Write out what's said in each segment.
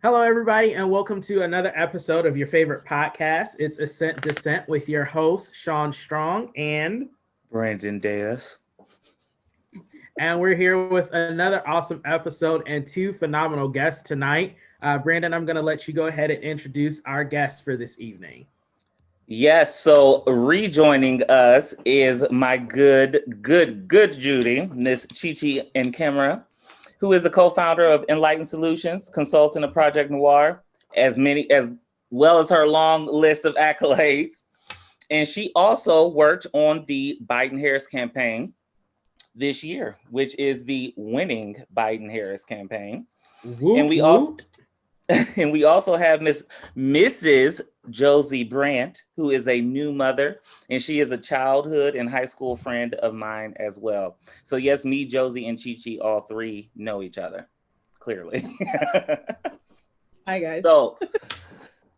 Hello, everybody, and welcome to another episode of your favorite podcast. It's Assent, Dissent with your host, Shaun Strong, Brandon Diaz. and we're here with another awesome episode and two phenomenal guests tonight. Brandon, I'm going to let you go ahead and introduce our guests for this evening. Yes, so rejoining us is my good Judy, Miss ChiChi Nkemera, who is the co-founder of Enlightened Solutions, consultant of Project Noir, as well as her long list of accolades. And she also worked on the Biden-Harris campaign this year, which is the winning Biden-Harris campaign. And Woot we also woot. and we also have Mrs. Josie Brandt, who is a new mother, and she is a childhood and high school friend of mine as well. So yes, me, Josie, and ChiChi, all three know each other, clearly. Hi, guys. So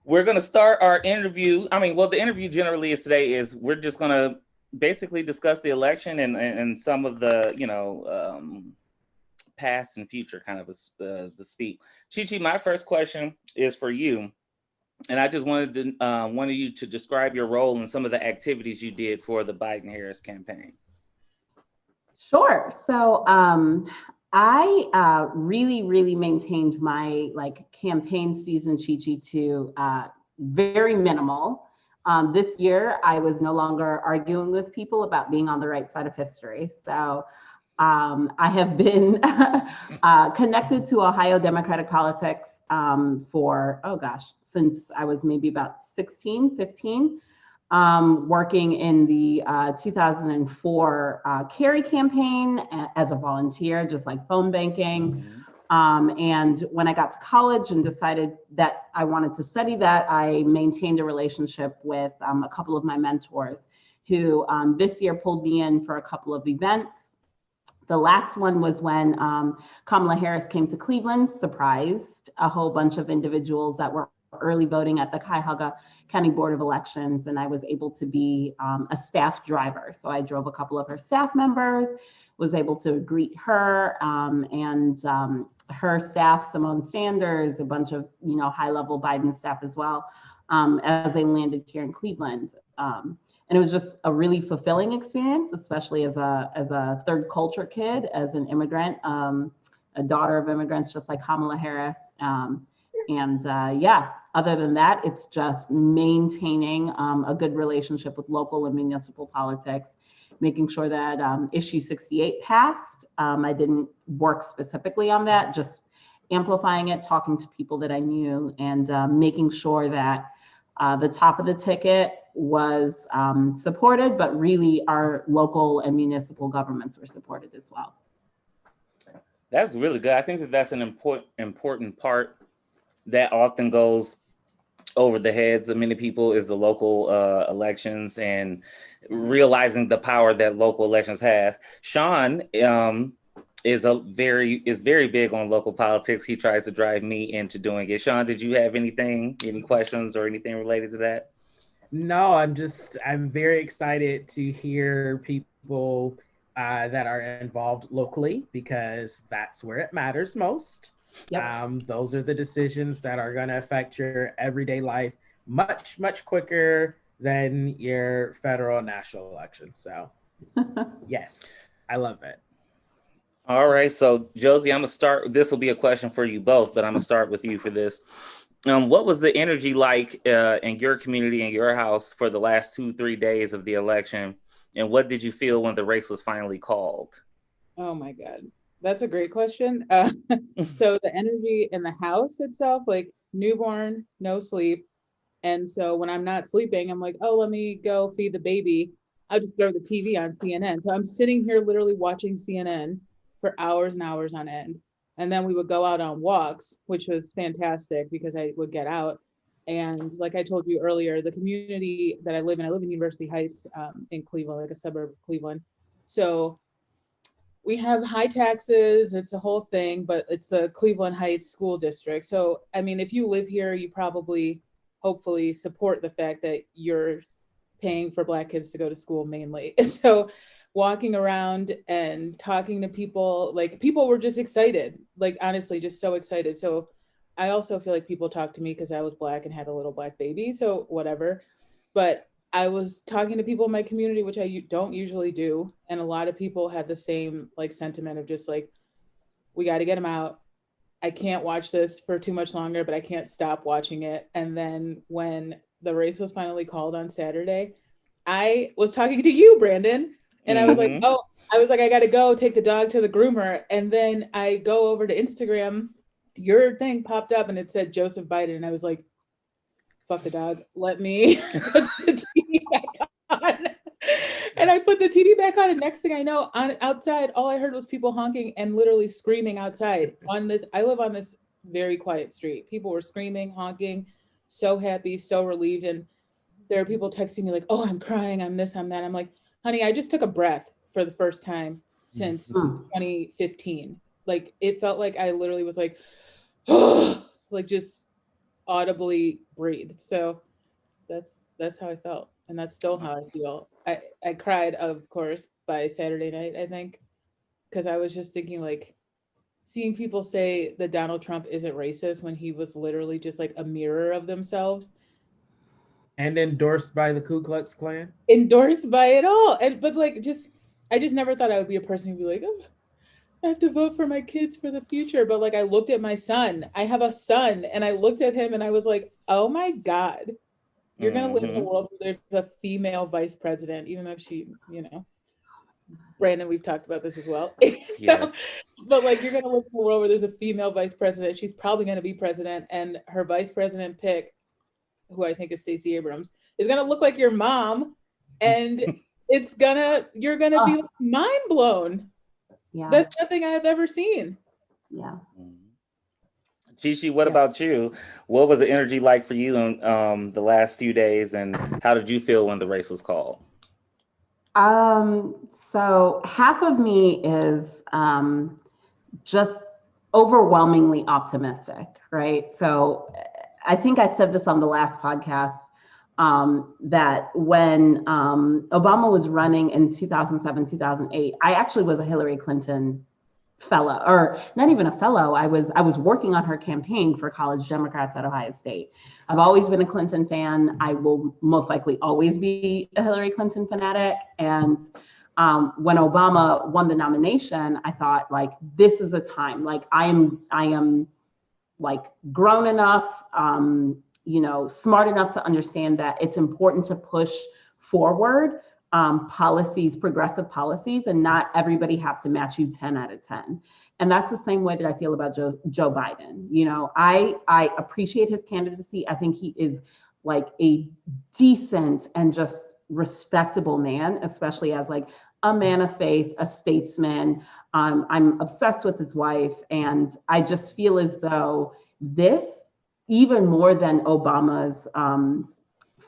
we're gonna start our interview. The interview generally is today is we're just gonna basically discuss the election and some of the past and future kind of the speak. ChiChi, my first question is for you, and I just wanted you to describe your role in some of the activities you did for the Biden-Harris campaign. Sure. So I really maintained my campaign season, ChiChi, to very minimal. This year, I was no longer arguing with people about being on the right side of history. So I have been connected to Ohio Democratic politics for, since I was maybe about 16, 15, working in the 2004 Kerry campaign as a volunteer, just like phone banking. And when I got to college and decided that I wanted to study that, I maintained a relationship with a couple of my mentors who this year pulled me in for a couple of events. The last one was when Kamala Harris came to Cleveland, surprised a whole bunch of individuals that were early voting at the Cuyahoga County Board of Elections, and I was able to be a staff driver. So I drove a couple of her staff members, was able to greet her and her staff, Simone Sanders, a bunch of high-level Biden staff as well, as they landed here in Cleveland. And it was just a really fulfilling experience, especially as a third culture kid, as an immigrant, a daughter of immigrants, just like Kamala Harris. Other than that, it's just maintaining a good relationship with local and municipal politics, making sure that issue 68 passed. I didn't work specifically on that, just amplifying it, talking to people that I knew, and making sure that the top of the ticket was supported, but really our local and municipal governments were supported as well. That's really good. I think that's an important part that often goes over the heads of many people is the local elections and realizing the power that local elections have. Shaun is very big on local politics. He tries to drive me into doing it. Shaun, did you have any questions or anything related to that? No, I'm very excited to hear people that are involved locally because that's where it matters most. Yep. Those are the decisions that are going to affect your everyday life much quicker than your federal and national elections. So, yes, I love it. All right. So, Josie, I'm going to start. This will be a question for you both, but I'm going to start with you for this. What was the energy like in your community, in your house for the last 2-3 days of the election? And what did you feel when the race was finally called? Oh, my God. That's a great question. So the energy in the house itself, like newborn, no sleep. And so when I'm not sleeping, I'm like, oh, let me go feed the baby. I'll just throw the TV on CNN. So I'm sitting here literally watching CNN for hours and hours on end. And then we would go out on walks, which was fantastic because I would get out. And like I told you earlier, the community that I live in University Heights in Cleveland, like a suburb of Cleveland. So we have high taxes, it's a whole thing, but it's the Cleveland Heights School District. So, I mean, if you live here, you probably, hopefully support the fact that you're paying for Black kids to go to school mainly. And so walking around and talking to people, like people were just excited, like honestly, just so excited. So I also feel like people talk to me because I was Black and had a little Black baby, so whatever. But I was talking to people in my community, which I don't usually do, and a lot of people had the same like sentiment of just like, we got to get him out. I can't watch this for too much longer, but I can't stop watching it. And then when the race was finally called on Saturday, I was talking to you, Brandon, and I was like, Mhm. oh, I was like, I got to go take the dog to the groomer. And then I go over to Instagram, your thing popped up and it said Joseph Biden. And I was like, fuck the dog. Let me put the TV back on. And I put the TV back on, and next thing I know, outside, all I heard was people honking and literally screaming outside. On this, I live on this very quiet street. People were screaming, honking, so happy, so relieved. And there are people texting me like, "Oh, I'm crying. I'm this. I'm that." I'm like, "Honey, I just took a breath for the first time since 2015. Like it felt like I literally was like, like just audibly breathed." So that's how I felt, and that's still how I feel. I cried, of course, by Saturday night, I think, because I was just thinking like seeing people say that Donald Trump isn't racist when he was literally just like a mirror of themselves, And endorsed by the Ku Klux Klan. endorsed by it all. And but like just I just never thought I would be a person who'd be like, oh, I have to vote for my kids for the future. But like I looked at my son. I have a son, and I looked at him and I was like, oh my God. You're going to live in a world where there's a female vice president, even though she, Brandon, we've talked about this as well. So, Yes. but like, you're going to live in a world where there's a female vice president. She's probably going to be president, and her vice president pick, who I think is Stacey Abrams, is going to look like your mom, and you're going to be like, mind blown. Yeah. That's nothing I've ever seen. Yeah. ChiChi, what about you? What was the energy like for you in the last few days, and how did you feel when the race was called? So half of me is just overwhelmingly optimistic, right? So I think I said this on the last podcast, that when Obama was running in 2007, 2008, I actually was a Hillary Clinton fellow, or not even a fellow. I was working on her campaign for college Democrats at Ohio State. I've always been a Clinton fan. I will most likely always be a Hillary Clinton fanatic. And when Obama won the nomination, I thought like, this is a time, like I am like grown enough, smart enough to understand that it's important to push forward policies, progressive policies, and not everybody has to match you 10 out of 10. And that's the same way that I feel about Joe Biden. I appreciate his candidacy. I think he is like a decent and just respectable man, especially as like a man of faith, a statesman. I'm obsessed with his wife. And I just feel as though this, even more than Obama's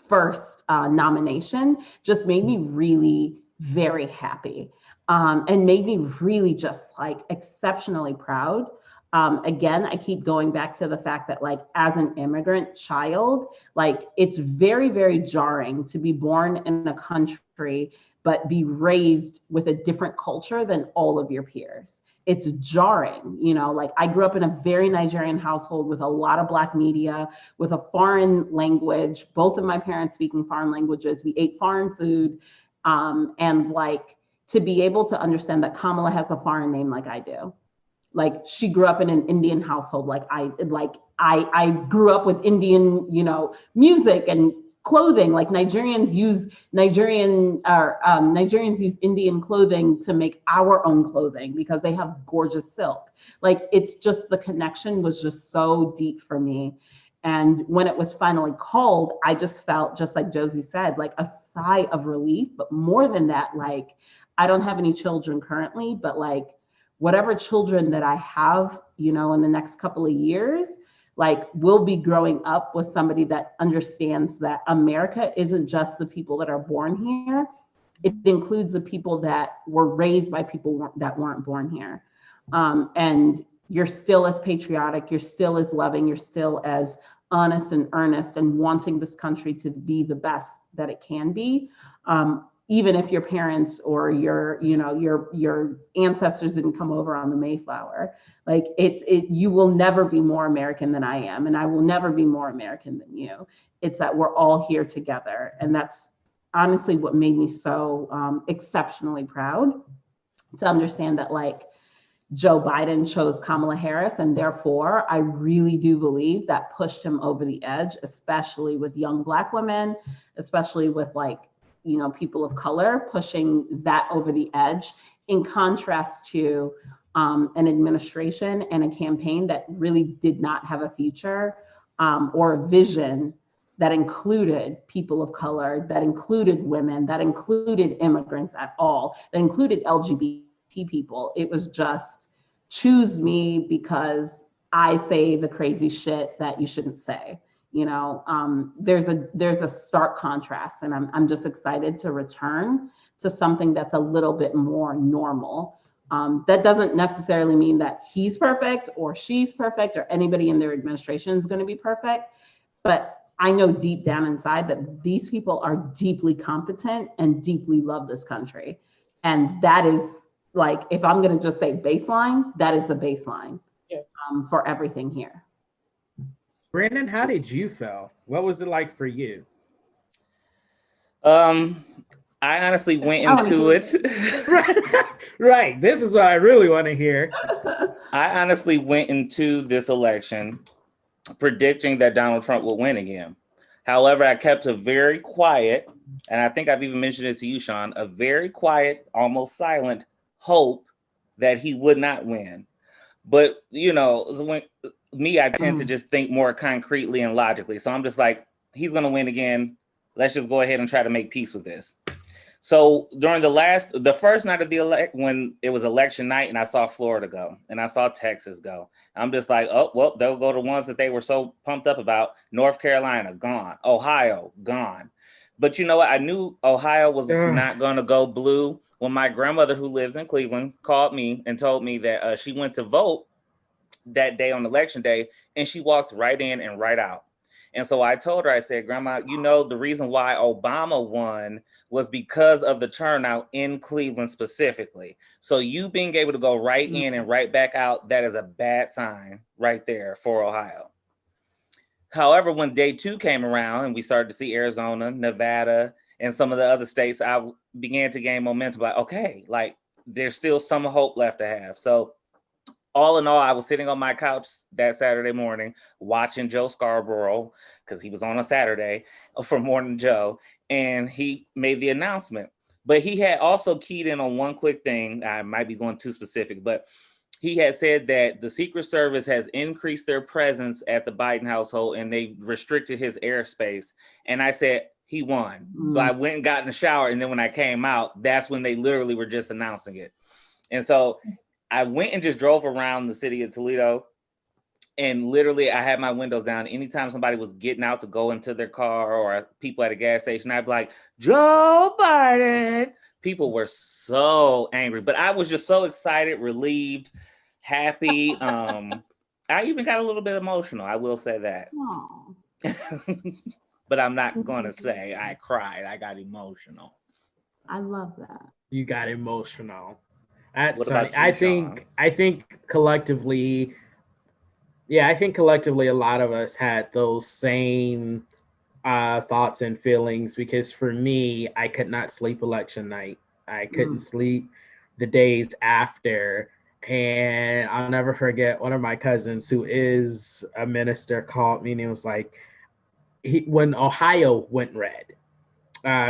first nomination, just made me really very happy, and made me really just like exceptionally proud. Again, I keep going back to the fact that like as an immigrant child, like it's very, very jarring to be born in a country but be raised with a different culture than all of your peers. It's jarring, like I grew up in a very Nigerian household with a lot of Black media, with a foreign language, both of my parents speaking foreign languages. We ate foreign food. And like to be able to understand that Kamala has a foreign name like I do. Like she grew up in an Indian household. I grew up with Indian, music and clothing. Like Nigerians use Indian clothing to make our own clothing because they have gorgeous silk. Like it's just, the connection was just so deep for me. And when it was finally called, I just felt, just like Josie said, like a sigh of relief. But more than that, like I don't have any children currently, but like whatever children that I have, in the next couple of years, like we'll be growing up with somebody that understands that America isn't just the people that are born here. It includes the people that were raised by people that weren't born here. And you're still as patriotic, you're still as loving, you're still as honest and earnest and wanting this country to be the best that it can be. even if your parents or your ancestors didn't come over on the Mayflower. Like you will never be more American than I am, and I will never be more American than you. It's that we're all here together. And that's honestly what made me so exceptionally proud to understand that, like, Joe Biden chose Kamala Harris, and therefore I really do believe that pushed him over the edge, especially with young Black women, especially with, like, people of color, pushing that over the edge, in contrast to an administration and a campaign that really did not have a future or a vision that included people of color, that included women, that included immigrants at all, that included LGBT people. It was just, choose me because I say the crazy shit that you shouldn't say. There's a stark contrast, and I'm just excited to return to something that's a little bit more normal. That doesn't necessarily mean that he's perfect or she's perfect or anybody in their administration is going to be perfect, but I know deep down inside that these people are deeply competent and deeply love this country. And that is, like, if I'm going to just say baseline, that is the baseline for everything here. Brandon, how did you feel? What was it like for you? I honestly went into it. Right. This is what I really want to hear. I honestly went into this election predicting that Donald Trump would win again. However, I kept a very quiet, and I think I've even mentioned it to you, Shaun, a very quiet, almost silent hope that he would not win. But, when I tend to just think more concretely and logically. So I'm just like, he's going to win again. Let's just go ahead and try to make peace with this. So during the first night of when it was election night, and I saw Florida go and I saw Texas go, I'm just like, oh, well, they'll go to ones that they were so pumped up about. North Carolina, gone. Ohio, gone. But you know what? I knew Ohio was not going to go blue when my grandmother, who lives in Cleveland, called me and told me that she went to vote that day on election day, and she walked right in and right out. And so I told her, I said, Grandma, the reason why Obama won was because of the turnout in Cleveland specifically. So you being able to go right in and right back out, that is a bad sign right there for Ohio. However, when day 2 came around and we started to see Arizona, Nevada, and some of the other states, I began to gain momentum. Like, okay, like there's still some hope left to have. So all in all, I was sitting on my couch that Saturday morning watching Joe Scarborough, because he was on a Saturday for Morning Joe, and he made the announcement. But he had also keyed in on one quick thing. I might be going too specific, but he had said that the Secret Service has increased their presence at the Biden household and they restricted his airspace. And I said, he won. So I went and got in the shower. And then when I came out, that's when they literally were just announcing it. And so I went and just drove around the city of Toledo, and literally I had my windows down. Anytime somebody was getting out to go into their car or people at a gas station, I'd be like, Joe Biden. People were so angry, but I was just so excited, relieved, happy. I even got a little bit emotional. I will say that. But I'm not going to say I cried. I got emotional. I love that. You got emotional. That's funny. I think collectively, a lot of us had those same thoughts and feelings, because for me, I could not sleep election night. I couldn't sleep the days after. And I'll never forget, one of my cousins who is a minister called me and he was like, when Ohio went red,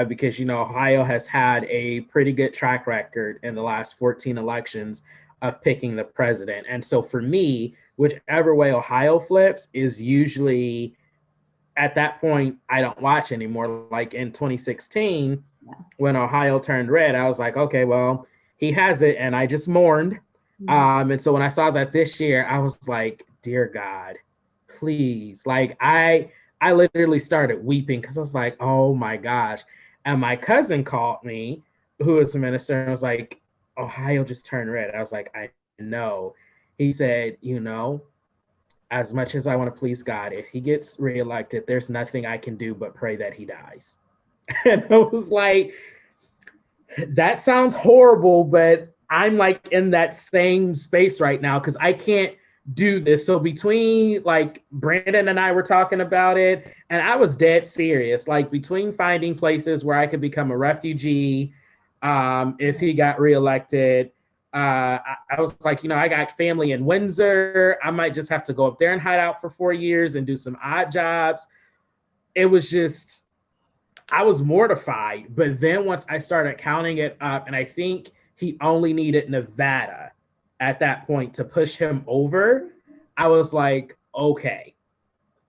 because, Ohio has had a pretty good track record in the last 14 elections of picking the president. And so for me, whichever way Ohio flips is usually, at that point, I don't watch anymore. Like in 2016, when Ohio turned red, I was like, okay, well, he has it. And I just mourned. And so when I saw that this year, I was like, dear God, please. Like I literally started weeping because I was like, oh my gosh. And my cousin called me, who is a minister, and was like, Ohio just turned red. I was like, I know. He said, as much as I want to please God, if he gets reelected, there's nothing I can do but pray that he dies. And I was like, That sounds horrible, but I'm like in that same space right now because I can't do this. So between like Brandon and I were talking about it, and I was dead serious. Like between finding places where I could become a refugee, if he got reelected, I was like, I got family in Windsor. I might just have to go up there and hide out for 4 years and do some odd jobs. It was just I was mortified. But then once I started counting it up, and I think he only needed Nevada at that point to push him over, I was like, okay,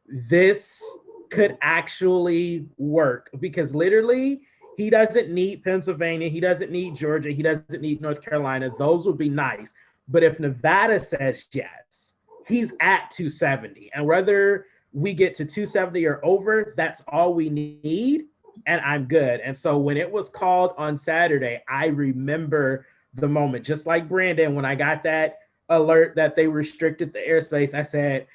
this could actually work because literally he doesn't need Pennsylvania, he doesn't need Georgia, he doesn't need North Carolina. Those would be nice. But if Nevada says yes, he's at 270. And whether we get to 270 or over, that's all we need. And I'm good. And so when it was called on Saturday, I remember the moment, just like Brandon, when I got that alert that they restricted the airspace, I said,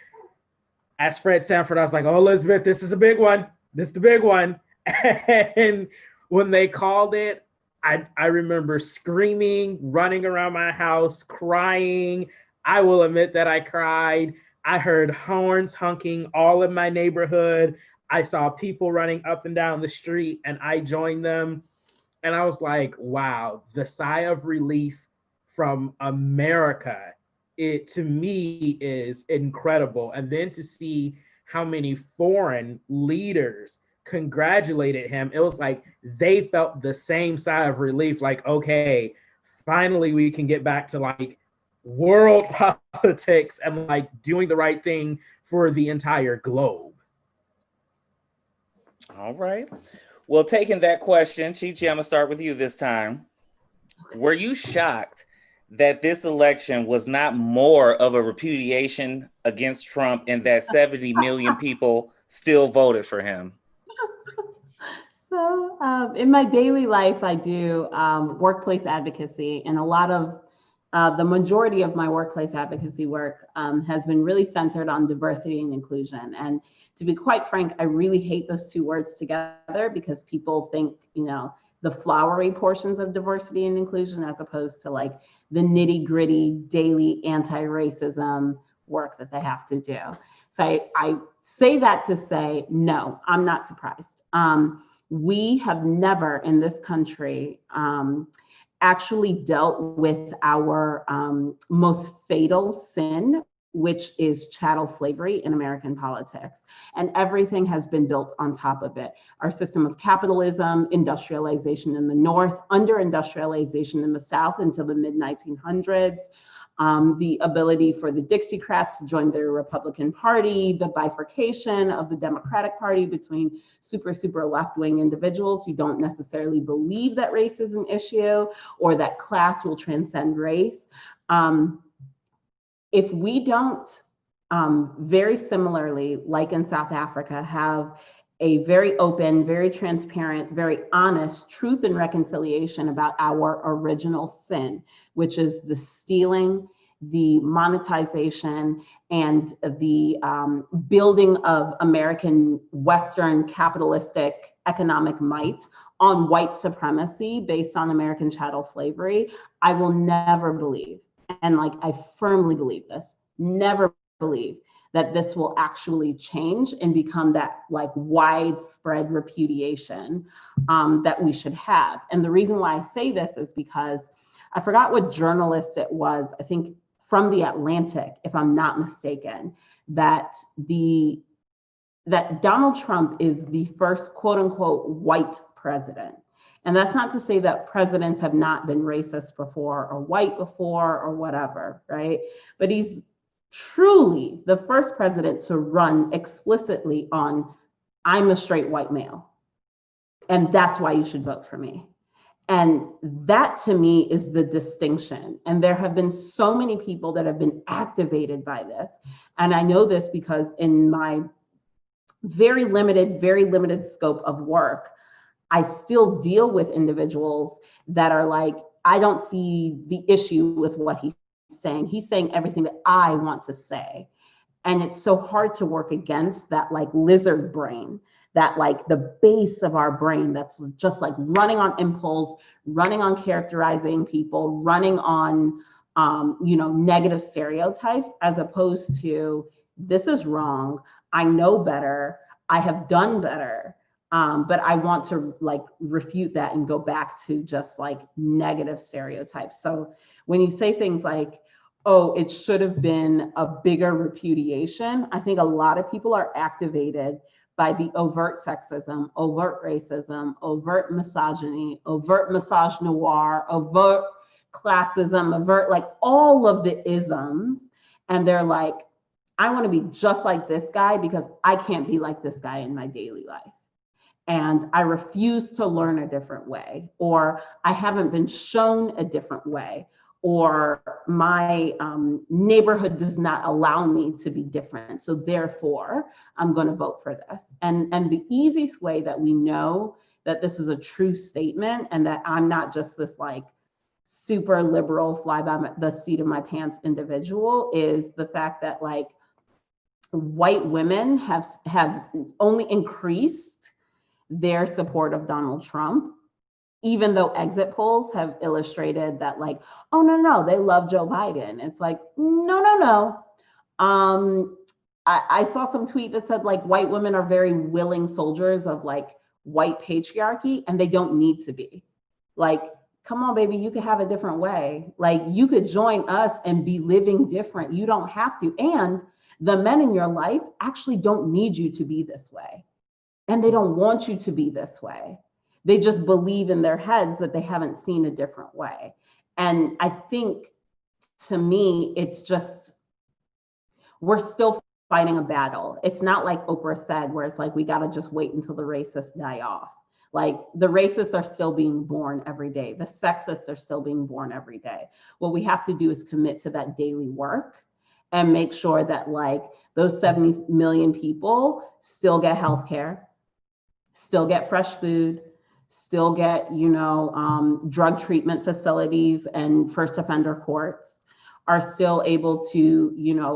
as Fred Sanford, I was like, oh, Elizabeth, this is the big one. This is the big one. And when they called it, I remember screaming, running around my house, crying. I will admit that I cried. I heard horns honking all in my neighborhood. I saw people running up and down the street, and I joined them. And I was like, wow, the sigh of relief from America, it to me is incredible. And then to see how many foreign leaders congratulated him, it was like they felt the same sigh of relief, like, okay, finally we can get back to like world politics and like doing the right thing for the entire globe. All right. Well, taking that question, ChiChi, I'm going to start with you this time. Were you shocked that this election was not more of a repudiation against Trump and that 70 million people still voted for him? So in my daily life, I do workplace advocacy, and a lot of the majority of my workplace advocacy work has been really centered on diversity and inclusion. And to be quite frank, I really hate those two words together because people think, the flowery portions of diversity and inclusion as opposed to like the nitty gritty daily anti-racism work that they have to do. So I say that to say, no, I'm not surprised. We have never in this country actually dealt with our most fatal sin, which is chattel slavery in American politics. And everything has been built on top of it. Our system of capitalism, industrialization in the North, under-industrialization in the South until the mid-1900s, the ability for the Dixiecrats to join the Republican Party, the bifurcation of the Democratic Party between super left-wing individuals who don't necessarily believe that race is an issue or that class will transcend race. If we don't, very similarly, like in South Africa, have a very open, very transparent, very honest truth and reconciliation about our original sin, which is the stealing, the monetization, and the building of American Western capitalistic economic might on white supremacy based on American chattel slavery, I will never believe, and like I firmly believe this, never believe that this will actually change and become that like widespread repudiation that we should have. And the reason why I say this is because I forgot what journalist it was, I think from The Atlantic, if I'm not mistaken, that Donald Trump is the first quote unquote white president. And that's not to say that presidents have not been racist before or white before or whatever, right? But he's truly the first president to run explicitly on, I'm a straight white male, and that's why you should vote for me. And that to me is the distinction. And there have been so many people that have been activated by this. And I know this because in my very limited scope of work, I still deal with individuals that are like, I don't see the issue with what he's saying. He's saying everything that I want to say. And it's so hard to work against that like lizard brain that like the base of our brain that's just like running on impulse, running on characterizing people, running on negative stereotypes, as opposed to this is wrong, I know better, I have done better, but I want to like refute that and go back to just like negative stereotypes. So when you say things like, oh, it should have been a bigger repudiation, I think a lot of people are activated by the overt sexism, overt racism, overt misogyny, overt misogynoir, overt classism, overt, like all of the isms. And they're like, I want to be just like this guy because I can't be like this guy in my daily life. And I refuse to learn a different way, or I haven't been shown a different way, or my neighborhood does not allow me to be different. So therefore, I'm going to vote for this. And the easiest way that we know that this is a true statement and that I'm not just this like super liberal, fly by the seat of my pants individual is the fact that like white women have only increased their support of Donald Trump, even though exit polls have illustrated that like, oh, no, they love Joe Biden. It's like, no. I saw some tweet that said like white women are very willing soldiers of like white patriarchy, and they don't need to be. Like, come on, baby, you could have a different way. Like, you could join us and be living different. You don't have to. And the men in your life actually don't need you to be this way. And they don't want you to be this way. They just believe in their heads that they haven't seen a different way. And I think, to me, it's just, we're still fighting a battle. It's not like Oprah said, where it's like, we got to just wait until the racists die off. Like, the racists are still being born every day. The sexists are still being born every day. What we have to do is commit to that daily work and make sure that like those 70 million people still get healthcare, still get fresh food, still get, drug treatment facilities and first offender courts, are still able to,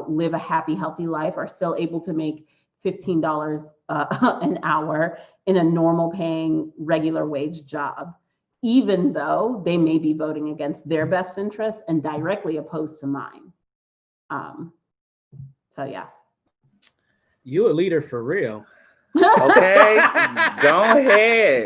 live a happy, healthy life, are still able to make $15 an hour in a normal paying regular wage job, even though they may be voting against their best interests and directly opposed to mine. So yeah. You a leader for real. Okay, go ahead.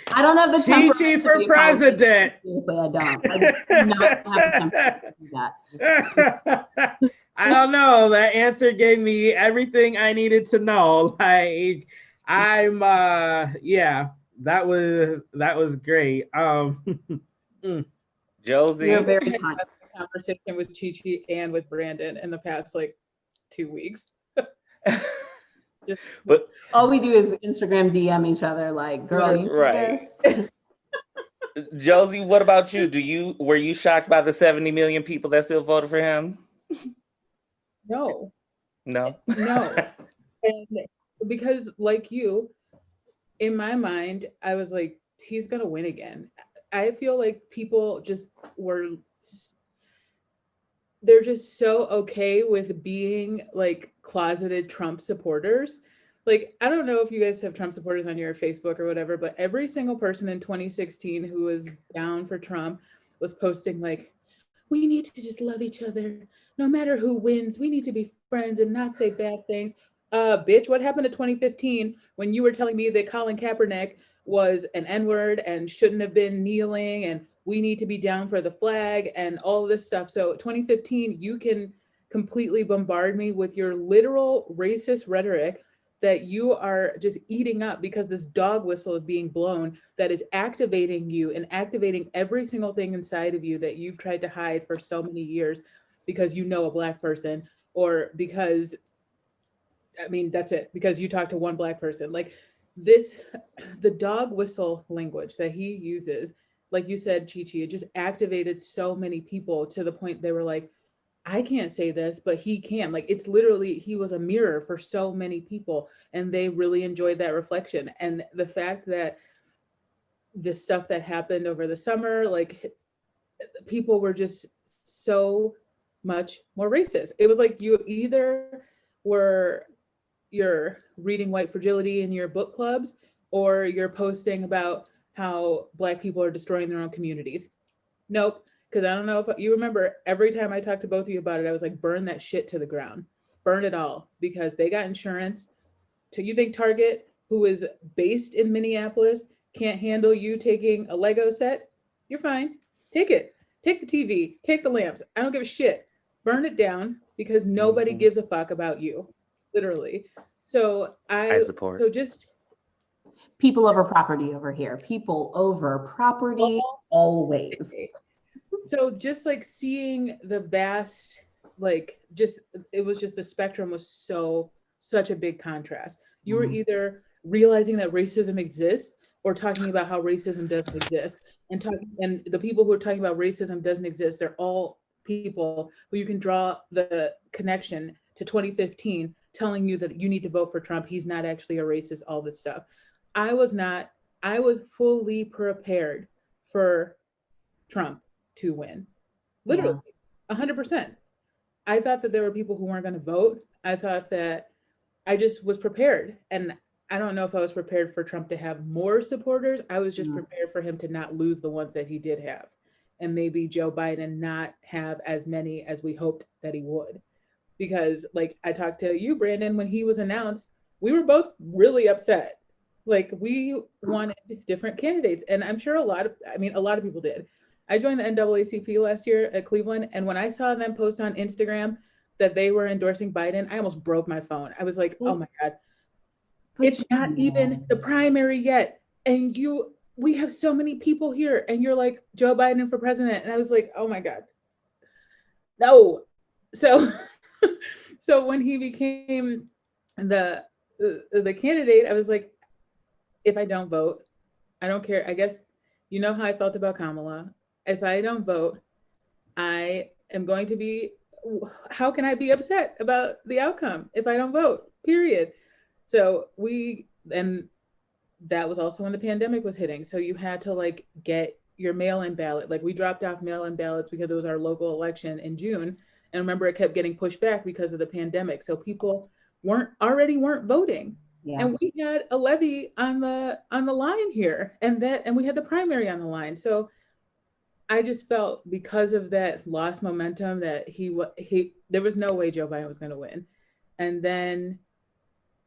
I don't have the ChiCi for president. Seriously, I don't. I do not have the temperament to do that. I don't know. That answer gave me everything I needed to know. Like, I'm yeah, that was great. Josie. You're very kind. Conversation with ChiCi and with Brandon in the past like 2 weeks. But all we do is Instagram DM each other like, girl, you right. Josie, what about you? Were you shocked by the 70 million people that still voted for him? No. And because like you, in my mind, I was like, he's gonna win again. I feel like people they're just so okay with being like closeted Trump supporters. Like, I don't know if you guys have Trump supporters on your Facebook or whatever, but every single person in 2016 who was down for Trump was posting like, we need to just love each other. No matter who wins, we need to be friends and not say bad things. Bitch, what happened to 2015 when you were telling me that Colin Kaepernick was an N-word and shouldn't have been kneeling, and we need to be down for the flag and all of this stuff. So 2015, you can completely bombard me with your literal racist rhetoric that you are just eating up because this dog whistle is being blown that is activating you and activating every single thing inside of you that you've tried to hide for so many years because you know a Black person, or because, I mean, that's it, because you talk to one Black person. Like this, the dog whistle language that he uses, like you said, ChiCi, it just activated so many people to the point they were like, I can't say this, but he can. Like, it's literally, he was a mirror for so many people, and they really enjoyed that reflection. And the fact that the stuff that happened over the summer, like, people were just so much more racist. It was like you either were you're reading white fragility in your book clubs, or you're posting about how Black people are destroying their own communities. Nope. Because I don't know if you remember, every time I talked to both of you about it, I was like, burn that shit to the ground. Burn it all, because they got insurance. So you think Target, who is based in Minneapolis, can't handle you taking a Lego set? You're fine. Take it. Take the TV. Take the lamps. I don't give a shit. Burn it down, because nobody gives a fuck about you. Literally. So I support. So just people over property over here. People over property always. So just like seeing the vast, like just, it was just, the spectrum was such a big contrast. You were either realizing that racism exists, or talking about how racism doesn't exist. And the people who are talking about racism doesn't exist, they're all people who you can draw the connection to 2015, telling you that you need to vote for Trump. He's not actually a racist, all this stuff. I was fully prepared for Trump to win. Literally, 100%. I thought that there were people who weren't going to vote. I thought that I just was prepared. And I don't know if I was prepared for Trump to have more supporters. I was just prepared for him to not lose the ones that he did have. And maybe Joe Biden not have as many as we hoped that he would. Because like I talked to you, Brandon, when he was announced, we were both really upset. Like we wanted different candidates. And I'm sure a lot of people did. I joined the NAACP last year at Cleveland, and when I saw them post on Instagram that they were endorsing Biden, I almost broke my phone. I was like, oh my God, it's not even the primary yet. And we have so many people here, and you're like, Joe Biden for president. And I was like, oh my God, no. So, so when he became the candidate, I was like, if I don't vote, I don't care. I guess you know how I felt about Kamala. If I don't vote, I am going to be, how can I be upset about the outcome if I don't vote, period. So and that was also when the pandemic was hitting. So you had to like get your mail-in ballot. Like we dropped off mail-in ballots because it was our local election in June. And remember, it kept getting pushed back because of the pandemic. So people weren't voting. Yeah. And we had a levy on the line here, and we had the primary on the line. So I just felt, because of that lost momentum, that there was no way Joe Biden was going to win. And then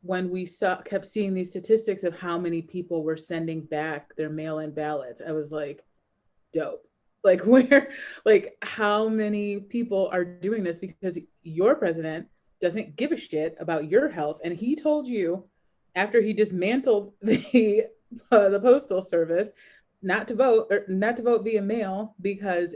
when we kept seeing these statistics of how many people were sending back their mail-in ballots, I was like, dope. Like how many people are doing this? Because your president doesn't give a shit about your health. And he told you, after he dismantled the postal service, not to vote via mail because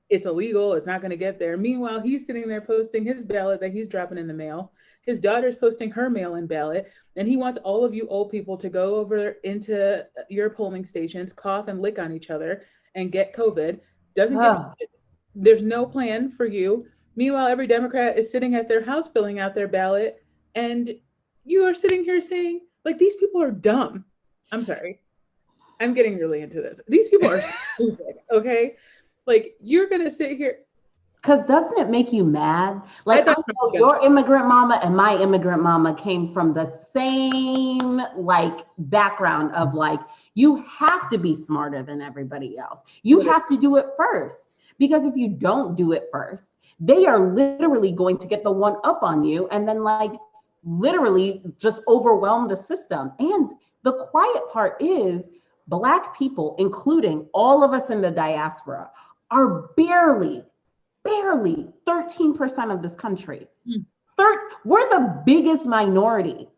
it's illegal. It's not going to get there. Meanwhile, he's sitting there posting his ballot that he's dropping in the mail. His daughter's posting her mail-in ballot, and he wants all of you old people to go over into your polling stations, cough and lick on each other, and get COVID. There's no plan for you. Meanwhile, every Democrat is sitting at their house filling out their ballot, and you are sitting here saying, like, these people are dumb. I'm sorry. I'm getting really into this. These people are stupid, okay? Like, you're going to sit here. Because doesn't it make you mad? Like, I know your immigrant mama and my immigrant mama came from the same, like, background of, like, you have to be smarter than everybody else. You have to do it first. Because if you don't do it first, they are literally going to get the one up on you and then, like, literally just overwhelm the system. And the quiet part is, Black people, including all of us in the diaspora, are barely 13% of this country. We're the biggest minority.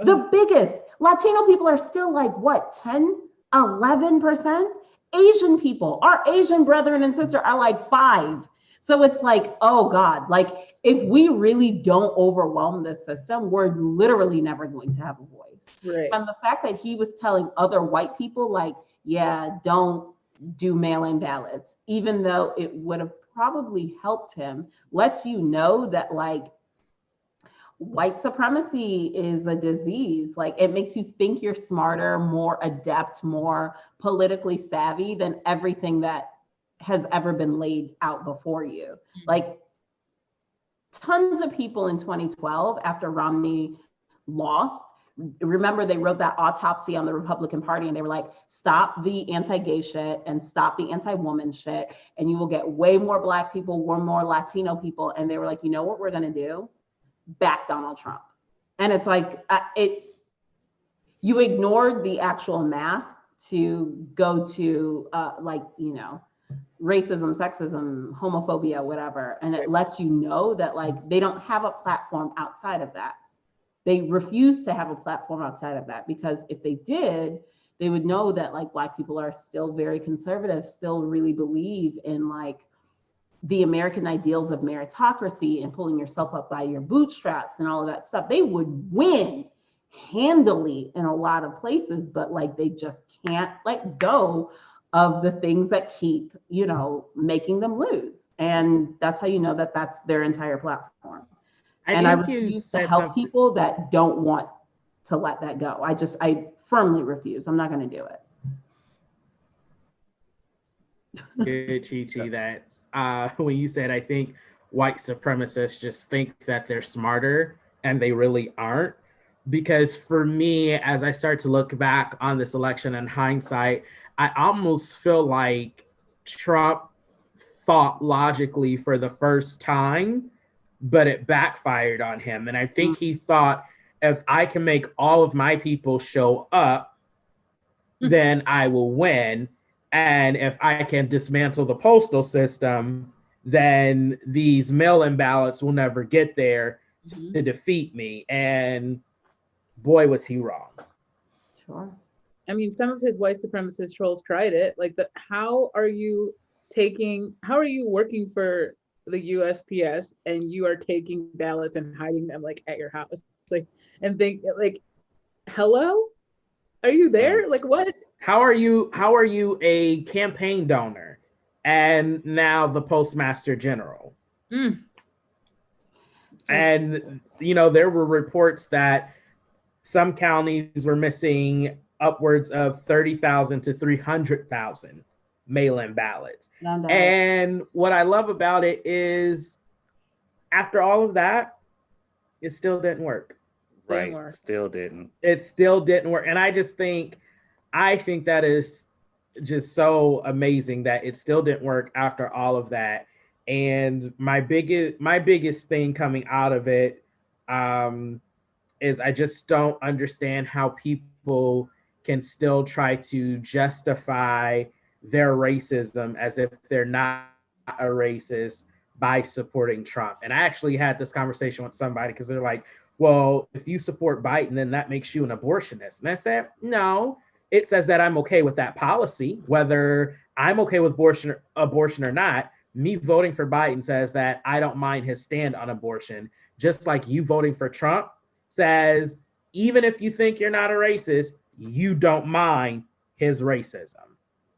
The biggest. Latino people are still like, what, 10, 11%? Asian people, our Asian brethren and sisters are like 5. So it's like, oh God, like if we really don't overwhelm this system, we're literally never going to have a voice. Right. And the fact that he was telling other white people, like, yeah, don't do mail-in ballots, even though it would have probably helped him, lets you know that, like, white supremacy is a disease. Like, it makes you think you're smarter, more adept, more politically savvy than everything that has ever been laid out before you. Like, tons of people in 2012, after Romney lost. Remember, they wrote that autopsy on the Republican Party, and they were like, stop the anti-gay shit and stop the anti-woman shit, and you will get way more Black people, way more Latino people. And they were like, you know what we're going to do? Back Donald Trump. And it's like, you ignored the actual math to go to racism, sexism, homophobia, whatever. And it lets you know that like they don't have a platform outside of that. They refuse to have a platform outside of that, because if they did, they would know that like Black people are still very conservative, still really believe in like the American ideals of meritocracy and pulling yourself up by your bootstraps and all of that stuff. They would win handily in a lot of places, but like they just can't let go of the things that keep, making them lose. And that's how you know that that's their entire platform. I refuse to help people that don't want to let that go. I firmly refuse. I'm not going to do it. Good, ChiChi, that when you said, I think white supremacists just think that they're smarter and they really aren't. Because for me, as I start to look back on this election in hindsight, I almost feel like Trump thought logically for the first time, but it backfired on him. And I think he thought, if I can make all of my people show up, then I will win. And if I can dismantle the postal system, then these mail-in ballots will never get there to defeat me. And boy, was he wrong. Sure. I mean, some of his white supremacist trolls tried it. Like, how are you working for the USPS and you are taking ballots and hiding them like at your house? Hello? Are you there? Like, what? How are you a campaign donor and now the Postmaster General? And there were reports that some counties were missing upwards of 30,000 to 300,000 mail-in ballots. And what I love about it is, after all of that, it still didn't work. Right. Still didn't. It still didn't work. And I think that is just so amazing that it still didn't work after all of that. And my biggest thing coming out of it is I just don't understand how people can still try to justify their racism as if they're not a racist by supporting Trump. And I actually had this conversation with somebody because they're like, well, if you support Biden, then that makes you an abortionist. And I said, no, it says that I'm okay with that policy. Whether I'm okay with abortion or not, me voting for Biden says that I don't mind his stand on abortion. Just like you voting for Trump says, even if you think you're not a racist, you don't mind his racism.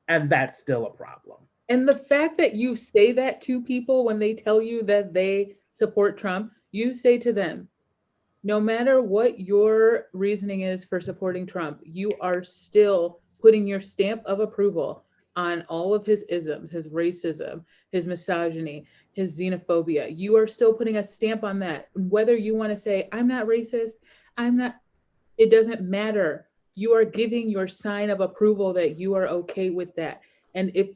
And that's still a problem. And the fact that you say that to people when they tell you that they support Trump, you say to them, no matter what your reasoning is for supporting Trump, you are still putting your stamp of approval on all of his isms, his racism, his misogyny, his xenophobia. You are still putting a stamp on that. Whether you want to say, I'm not racist, it doesn't matter. You are giving your sign of approval that you are okay with that. And if,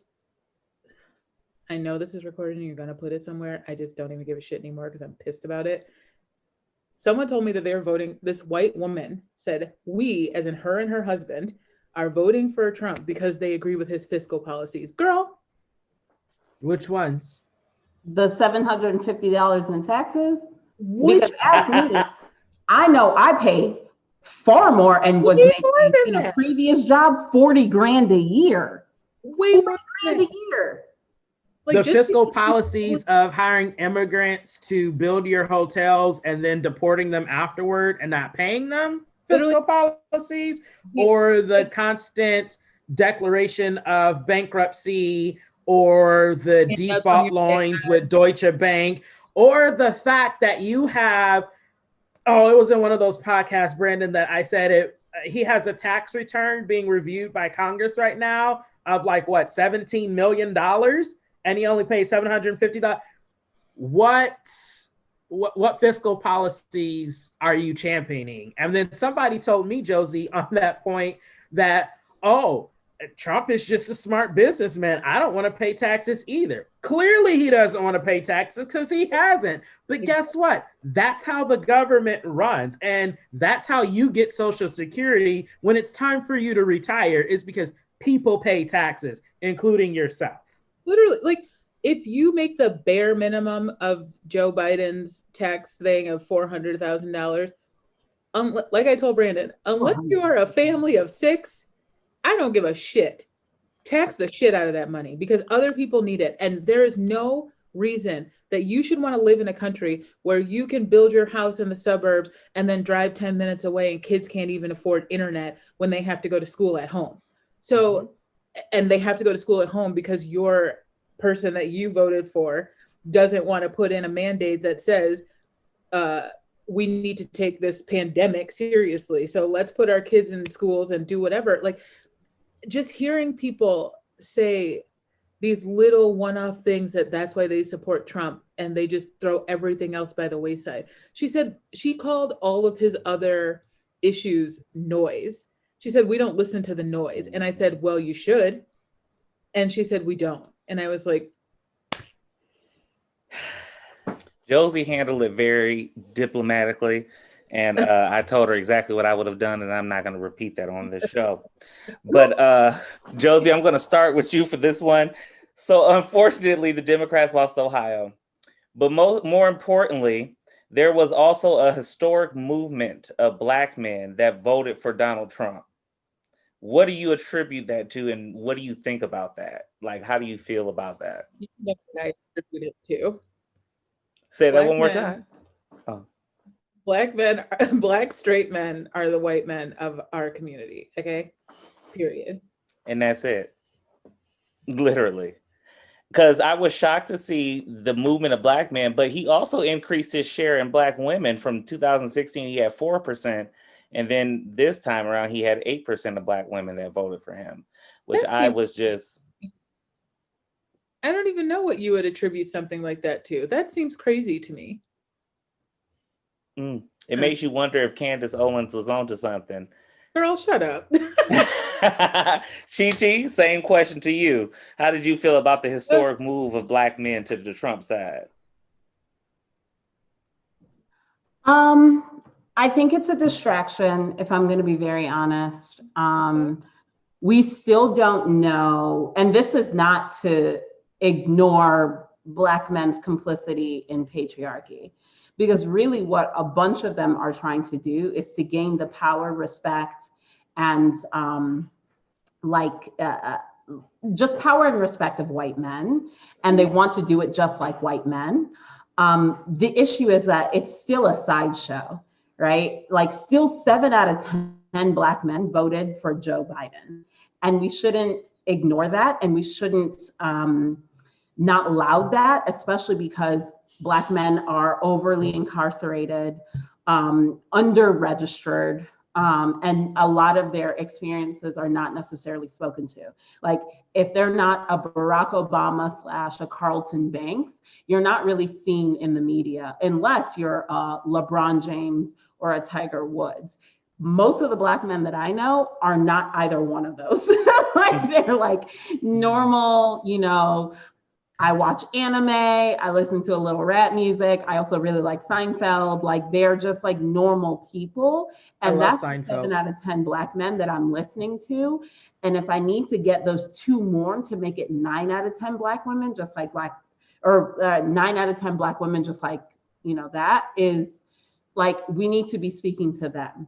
I know this is recorded and you're going to put it somewhere, I just don't even give a shit anymore because I'm pissed about it. Someone told me that they're voting, this white woman said, we, as in her and her husband, are voting for Trump because they agree with his fiscal policies. Girl. Which ones? The $750 in taxes? Because ask me, I know I paid far more and was making in a previous job 40 grand a year. Way more grand a year. Like the fiscal policies of hiring immigrants to build your hotels and then deporting them afterward and not paying them, fiscal policies, or the constant declaration of bankruptcy, or the default loans with Deutsche Bank, or the fact that you have, it was in one of those podcasts, Brandon, that I said he has a tax return being reviewed by Congress right now of $17 million. And he only paid $750. What what fiscal policies are you championing? And then somebody told me, Josie, on that point that, oh, Trump is just a smart businessman. I don't want to pay taxes either. Clearly, he doesn't want to pay taxes because he hasn't. But guess what? That's how the government runs. And that's how you get Social Security when it's time for you to retire, is because people pay taxes, including yourself. Literally, like, if you make the bare minimum of Joe Biden's tax thing of $400,000, like I told Brandon, unless you are a family of 6, I don't give a shit. Tax the shit out of that money because other people need it. And there is no reason that you should want to live in a country where you can build your house in the suburbs and then drive 10 minutes away and kids can't even afford internet when they have to go to school at home. So, and they have to go to school at home because your person that you voted for doesn't want to put in a mandate that says, we need to take this pandemic seriously. So let's put our kids in schools and do whatever. Like, just hearing people say these little one-off things that's why they support Trump and they just throw everything else by the wayside. She said she called all of his other issues noise. She said, we don't listen to the noise. And I said, well, you should. And she said, we don't. And I was like, Josie handled it very diplomatically. And I told her exactly what I would have done, and I'm not going to repeat that on this show. But Josie, I'm going to start with you for this one. So unfortunately, the Democrats lost Ohio. But more importantly, there was also a historic movement of Black men that voted for Donald Trump. What do you attribute that to, and what do you think about that? Like, how do you feel about that? I attribute it to. Say that one more time. Oh. Black men, Black straight men are the white men of our community. Okay, period. And that's it. Literally. Because I was shocked to see the movement of Black men, but he also increased his share in Black women. From 2016, he had 4%. And then this time around, he had 8% of Black women that voted for him, which I was just... I don't even know what you would attribute something like that to. That seems crazy to me. It makes you wonder if Candace Owens was onto something. Girl, shut up. ChiChi, same question to you. How did you feel about the historic move of Black men to the Trump side? I think it's a distraction, if I'm going to be very honest. We still don't know, and this is not to ignore Black men's complicity in patriarchy, because really what a bunch of them are trying to do is to gain the power, respect, and just power and respect of white men. And they want to do it just like white men. The issue is that it's still a sideshow, right? Like, still 7 out of 10 Black men voted for Joe Biden. And we shouldn't ignore that. And we shouldn't not allow that, especially because Black men are overly incarcerated, under-registered, and a lot of their experiences are not necessarily spoken to. Like, if they're not a Barack Obama / a Carlton Banks, you're not really seen in the media unless you're a LeBron James or a Tiger Woods. Most of the Black men that I know are not either one of those. Like, they're like normal, you know, I watch anime, I listen to a little rap music. I also really like Seinfeld. Like, they're just like normal people. And that's 7 out of 10 Black men that I'm listening to. And if I need to get those 2 more to make it 9 out of 10 Black women, just like 9 out of 10 Black women, just like, you know, that is like, we need to be speaking to them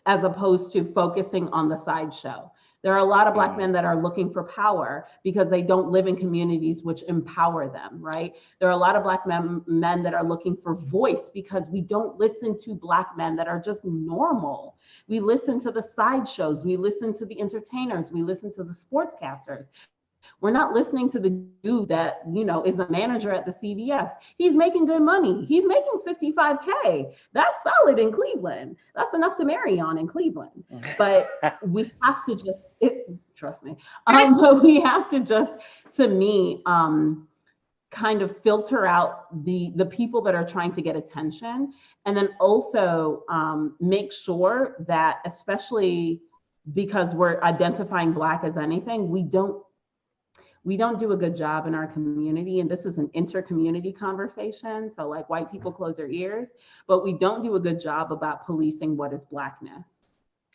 as opposed to focusing on the sideshow. There are a lot of Black men that are looking for power because they don't live in communities which empower them, right? There are a lot of Black men that are looking for voice because we don't listen to Black men that are just normal. We listen to the sideshows, we listen to the entertainers, we listen to the sportscasters. We're not listening to the dude that, you know, is a manager at the CVS. He's making good money. He's making $65K. That's solid in Cleveland. That's enough to marry on in Cleveland. But we have to trust me. But we have to just, to me, kind of filter out the people that are trying to get attention, and then also make sure that, especially because we're identifying Black as anything, we don't do a good job in our community. And this is an inter-community conversation, so like white people close their ears, but we don't do a good job about policing what is Blackness.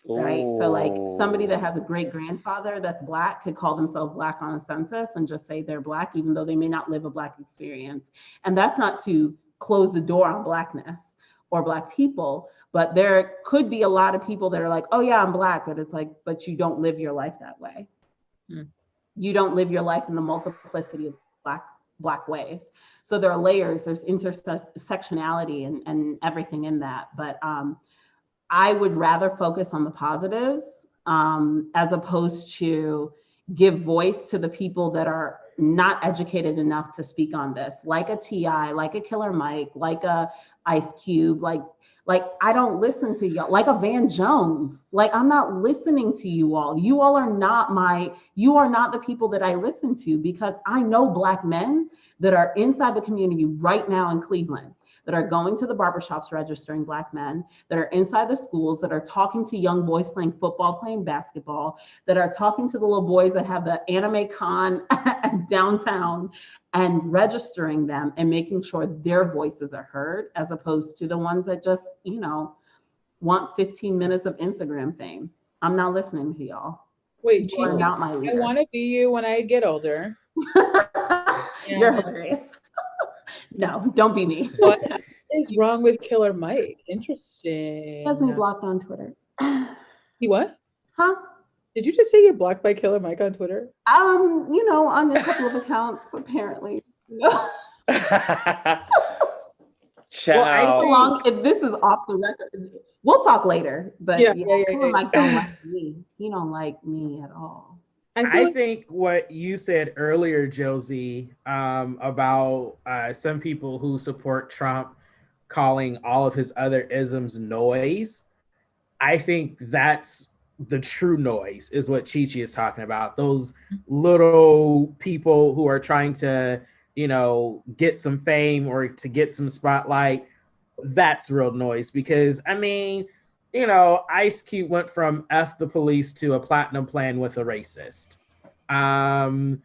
Right. So like somebody that has a great grandfather that's Black could call themselves Black on a census and just say they're Black, even though they may not live a Black experience. And that's not to close the door on Blackness or Black people, but there could be a lot of people that are like, oh yeah, I'm Black, but it's like, but you don't live your life that way. You don't live your life in the multiplicity of Black ways. So there are layers, there's intersectionality and everything in that. But I would rather focus on the positives as opposed to give voice to the people that are not educated enough to speak on this, like a T.I., like a Killer Mike, like a Ice Cube, like I don't listen to y'all, like a Van Jones. Like, I'm not listening to you all. You all are not the people that I listen to, because I know Black men that are inside the community right now in Cleveland, that are going to the barbershops registering Black men, that are inside the schools, that are talking to young boys playing football, playing basketball, that are talking to the little boys that have the anime con downtown and registering them and making sure their voices are heard, as opposed to the ones that just, want 15 minutes of Instagram fame. I'm not listening to y'all. Wait, you are not my leader. I want to be you when I get older. You're hilarious. No, don't be me. What is wrong with Killer Mike? Interesting. He has me blocked on Twitter. He what? Huh? Did you just say you're blocked by Killer Mike on Twitter? On a couple of accounts, apparently. Child. If this is off the record, we'll talk later. But Killer Mike don't like me. He don't like me at all. I think what you said earlier, Josie, about some people who support Trump calling all of his other isms noise, I think that's the true noise, is what ChiChi is talking about. Those little people who are trying to, get some fame or to get some spotlight, that's real noise. Because, Ice Cube went from F the police to a platinum plan with a racist. Then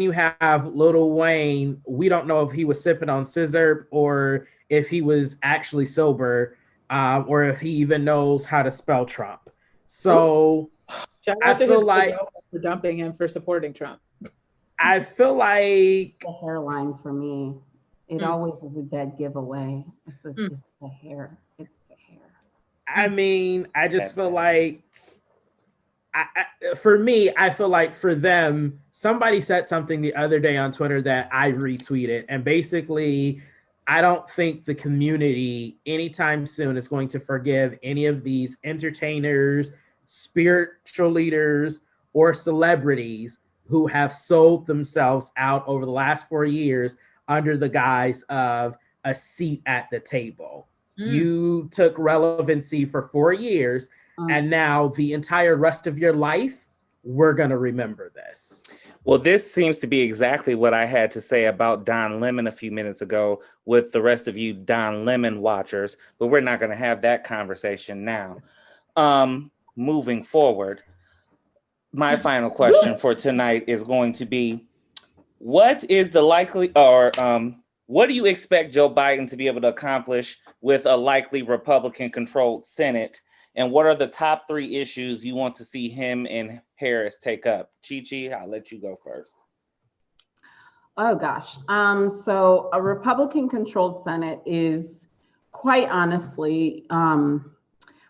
you have Lil Wayne. We don't know if he was sipping on scissor or if he was actually sober, or if he even knows how to spell Trump. So I feel like for dumping him for supporting Trump. I feel like the hairline for me, it always is a dead giveaway. It's the hair. It's the hair. I just feel like, for me, I feel like for them, somebody said something the other day on Twitter that I retweeted, and basically, I don't think the community anytime soon is going to forgive any of these entertainers, spiritual leaders, or celebrities who have sold themselves out over the last 4 years under the guise of a seat at the table. You took relevancy for 4 years, and now the entire rest of your life, we're going to remember this. Well, this seems to be exactly what I had to say about Don Lemon a few minutes ago with the rest of you Don Lemon watchers, but we're not going to have that conversation now. Moving forward, my final question for tonight is going to be, what do you expect Joe Biden to be able to accomplish with a likely Republican-controlled Senate? And what are the top 3 issues you want to see him and Harris take up? ChiChi, I'll let you go first. Oh gosh. So a Republican-controlled Senate is quite honestly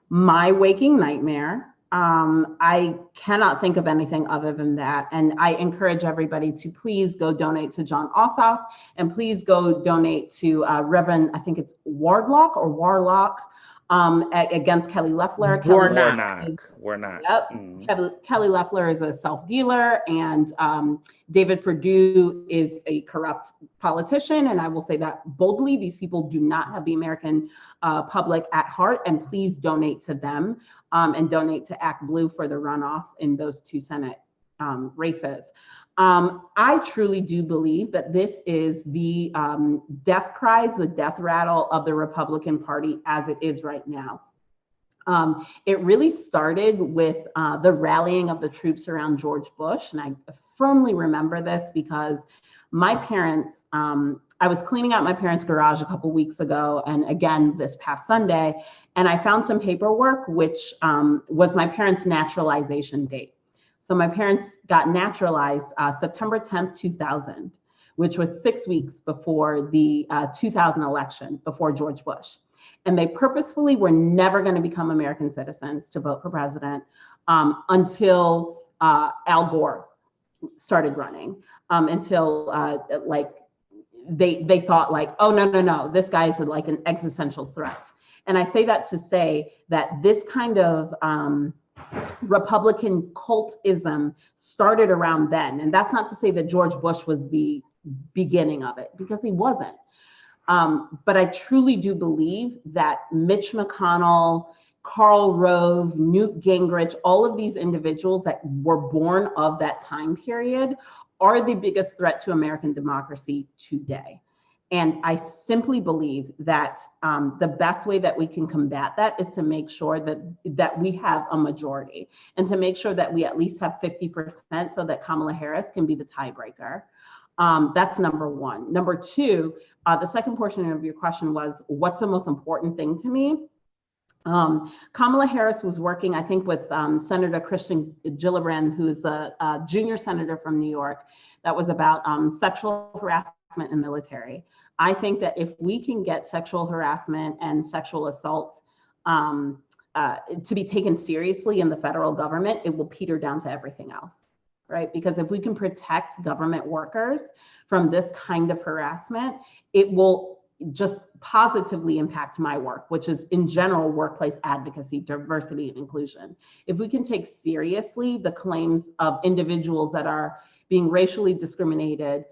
my waking nightmare. I cannot think of anything other than that. And I encourage everybody to please go donate to John Ossoff, and please go donate to Reverend, I think it's Warlock, against Kelly Loeffler. Warnock. Yep. Kelly Loeffler is a self-dealer, and David Perdue is a corrupt politician. And I will say that boldly, these people do not have the American public at heart. And please donate to them, and donate to Act Blue for the runoff in those 2 Senate races. I truly do believe that this is the death cries, the death rattle of the Republican Party as it is right now. It really started with the rallying of the troops around George Bush. And I firmly remember this because my parents, I was cleaning out my parents' garage a couple weeks ago, and again this past Sunday, and I found some paperwork which was my parents' naturalization date. So my parents got naturalized September 10th, 2000, which was 6 weeks before the 2000 election, before George Bush. And they purposefully were never going to become American citizens to vote for president until Al Gore started running, until like they thought like, oh, no, this guy is like an existential threat. And I say that to say that this kind of Republican cultism started around then. And that's not to say that George Bush was the beginning of it, because he wasn't. But I truly do believe that Mitch McConnell, Karl Rove, Newt Gingrich, all of these individuals that were born of that time period are the biggest threat to American democracy today. And I simply believe that the best way that we can combat that is to make sure that we have a majority, and to make sure that we at least have 50% so that Kamala Harris can be the tiebreaker. That's number one. Number two, the second portion of your question was, what's the most important thing to me? Kamala Harris was working, I think, with Senator Kirsten Gillibrand, who's a junior senator from New York. That was about sexual harassment in the military. I think that if we can get sexual harassment and sexual assault to be taken seriously in the federal government, it will peter down to everything else, right? Because if we can protect government workers from this kind of harassment, it will just positively impact my work, which is in general workplace advocacy, diversity, and inclusion. If we can take seriously the claims of individuals that are being racially discriminated,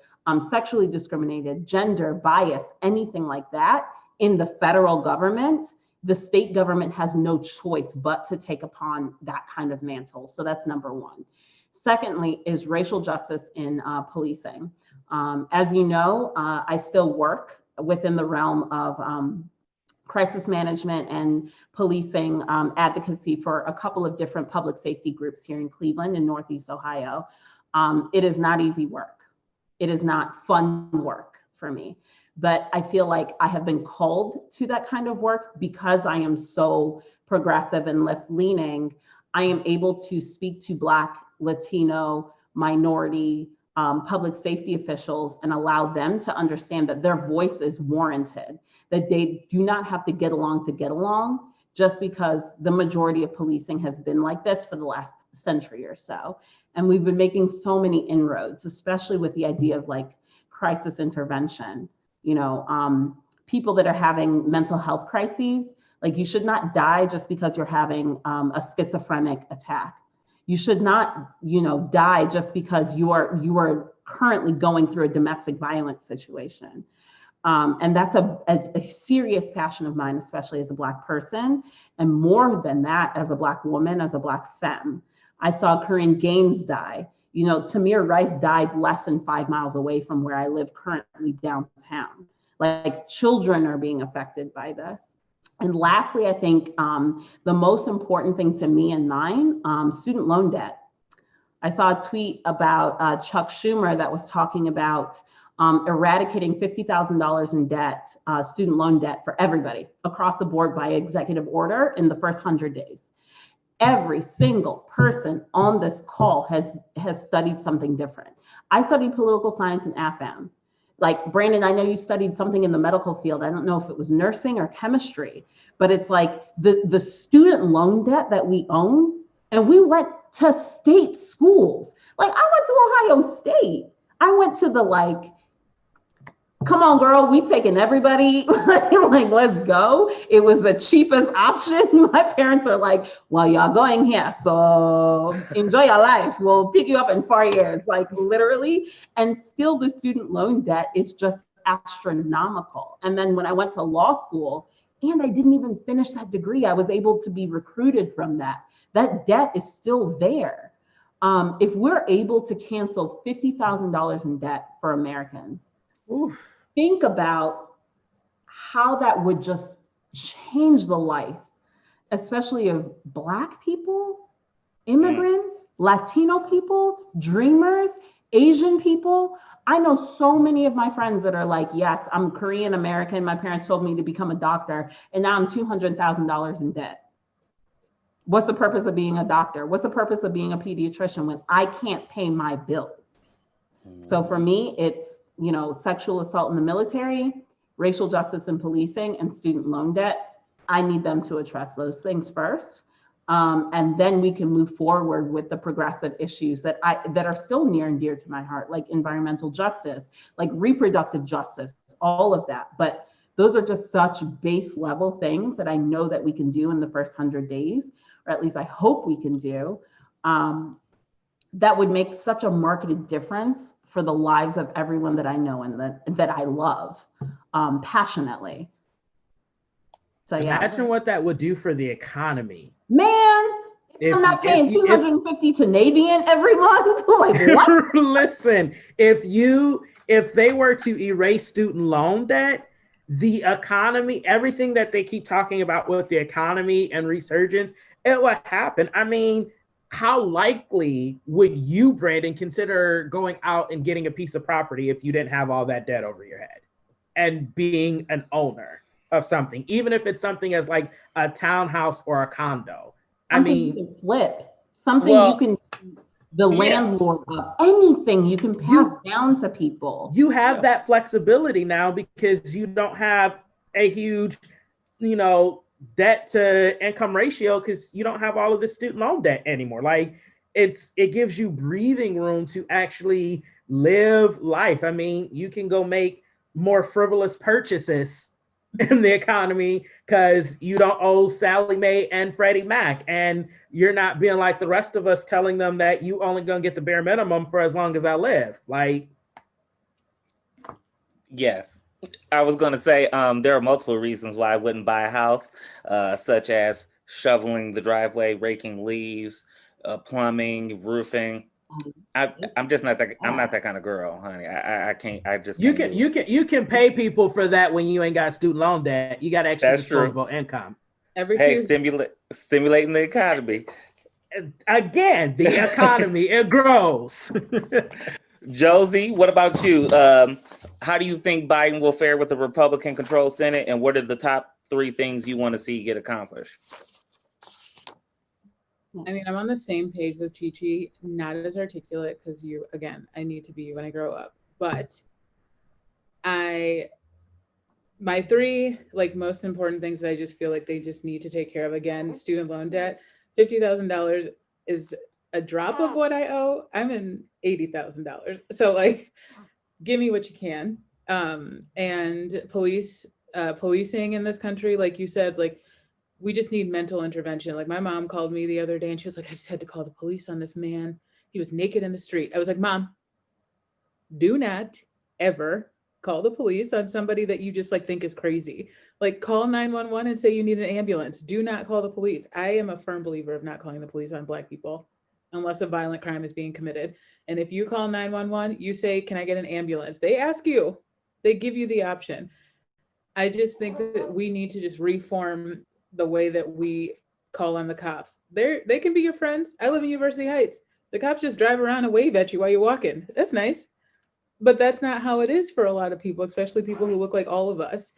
sexually discriminated, gender bias, anything like that in the federal government, the state government has no choice but to take upon that kind of mantle. So that's number one. Secondly is racial justice in policing. As you know, I still work within the realm of crisis management and policing advocacy for a couple of different public safety groups here in Cleveland and Northeast Ohio. It is not easy work. It is not fun work for me, but I feel like I have been called to that kind of work because I am so progressive and left-leaning. I am able to speak to Black, Latino, minority, public safety officials and allow them to understand that their voice is warranted, that they do not have to get along just because the majority of policing has been like this for the last century or so. And we've been making so many inroads, especially with the idea of like crisis intervention. You know, people that are having mental health crises, like you should not die just because you're having a schizophrenic attack. You should not, die just because you are currently going through a domestic violence situation. And that's a serious passion of mine, especially as a Black person. And more than that, as a Black woman, as a Black femme. I saw Corinne Gaines die. Tamir Rice died less than 5 miles away from where I live currently downtown. Like children are being affected by this. And lastly, I think the most important thing to me and mine, student loan debt. I saw a tweet about Chuck Schumer that was talking about eradicating $50,000 in debt, student loan debt for everybody across the board by executive order in the first 100 days. Every single person on this call has studied something different. I studied political science and AFM. Like, Brandon, I know you studied something in the medical field. I don't know if it was nursing or chemistry, but it's like the student loan debt that we own, and we went to state schools. Like, I went to Ohio State. I went to the come on, girl, we taking everybody, like, let's go. It was the cheapest option. My parents are like, well, y'all going here, so enjoy your life. We'll pick you up in 4 years, like literally. And still the student loan debt is just astronomical. And then when I went to law school, and I didn't even finish that degree, I was able to be recruited from that. That debt is still there. If we're able to cancel $50,000 in debt for Americans, Oof. think about how that would just change the life, especially of Black people, immigrants, Latino people, dreamers, Asian people. I know so many of my friends that are like, yes, I'm Korean American. My parents told me to become a doctor, and now I'm $200,000 in debt. What's the purpose of being a doctor? What's the purpose of being a pediatrician when I can't pay my bills? So for me, it's, you know, sexual assault in the military, racial justice in policing, and student loan debt. I need them to address those things first. And then we can move forward with the progressive issues that are still near and dear to my heart, like environmental justice, like reproductive justice, all of that. But those are just such base level things that I know that we can do in the first 100 days, or at least I hope we can do, that would make such a marked difference for the lives of everyone that I know and that I love passionately. So yeah. Imagine what that would do for the economy. Man, if I'm not paying $250 to Navient every month, like what? Listen, if they were to erase student loan debt, the economy, everything that they keep talking about with the economy and resurgence, it would happen. I mean, how likely would you, Brandon, consider going out and getting a piece of property if you didn't have all that debt over your head and being an owner of something, even if it's something as like a townhouse or a condo? I mean, you can flip something, you can the landlord of anything you can pass down to people. You have that flexibility now because you don't have a huge, you know, debt to income ratio because you don't have all of the student loan debt anymore. Like it gives you breathing room to actually live life. I mean, you can go make more frivolous purchases in the economy because you don't owe Sally Mae and Freddie Mac, and you're not being like the rest of us telling them that you only gonna get the bare minimum for as long as I live. Like, yes, I was gonna say there are multiple reasons why I wouldn't buy a house, such as shoveling the driveway, raking leaves, plumbing, roofing. I'm just not that. I'm not that kind of girl, honey. I can't. I just you can't you can pay people for that when you ain't got student loan debt. You got extra disposable income. Stimulating the economy. Again, the economy, it grows. Josie, what about you? How do you think Biden will fare with the Republican-controlled Senate, and what are the top 3 things you want to see get accomplished? I mean, I'm on the same page with ChiChi, not as articulate because I need to be when I grow up. But my 3 like most important things that I just feel like they just need to take care of, again, student loan debt. $50,000 is a drop of what I owe. I'm in $80,000. So like, give me what you can. And policing in this country, like you said, like, we just need mental intervention. Like my mom called me the other day and she was like, I just had to call the police on this man. He was naked in the street. I was like, Mom, do not ever call the police on somebody that you just like think is crazy. Like call 911 and say you need an ambulance. Do not call the police. I am a firm believer of not calling the police on Black people unless a violent crime is being committed. And if you call 911, you say, can I get an ambulance? They ask you, they give you the option. I just think that we need to just reform the way that we call on the cops. They can be your friends. I live in University Heights. The cops just drive around and wave at you while you're walking. That's nice. But that's not how it is for a lot of people, especially people who look like all of us.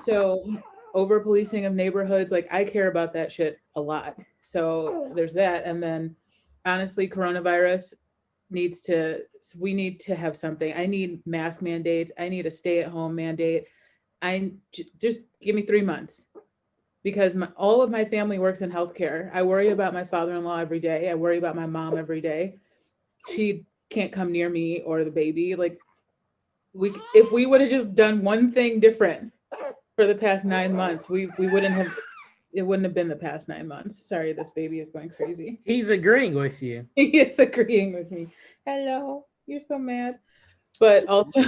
So over policing of neighborhoods, like I care about that shit a lot. So there's that. And then honestly, coronavirus we need to have something. I need mask mandates. I need a stay-at-home mandate. Just give me 3 months. Because all of my family works in healthcare. I worry about my father-in-law every day. I worry about my mom every day. She can't come near me or the baby. Like if we would have just done one thing different for the past 9 months, it wouldn't have been the past 9 months. Sorry, this baby is going crazy. He's agreeing with you. He is agreeing with me. Hello, you're so mad. But also,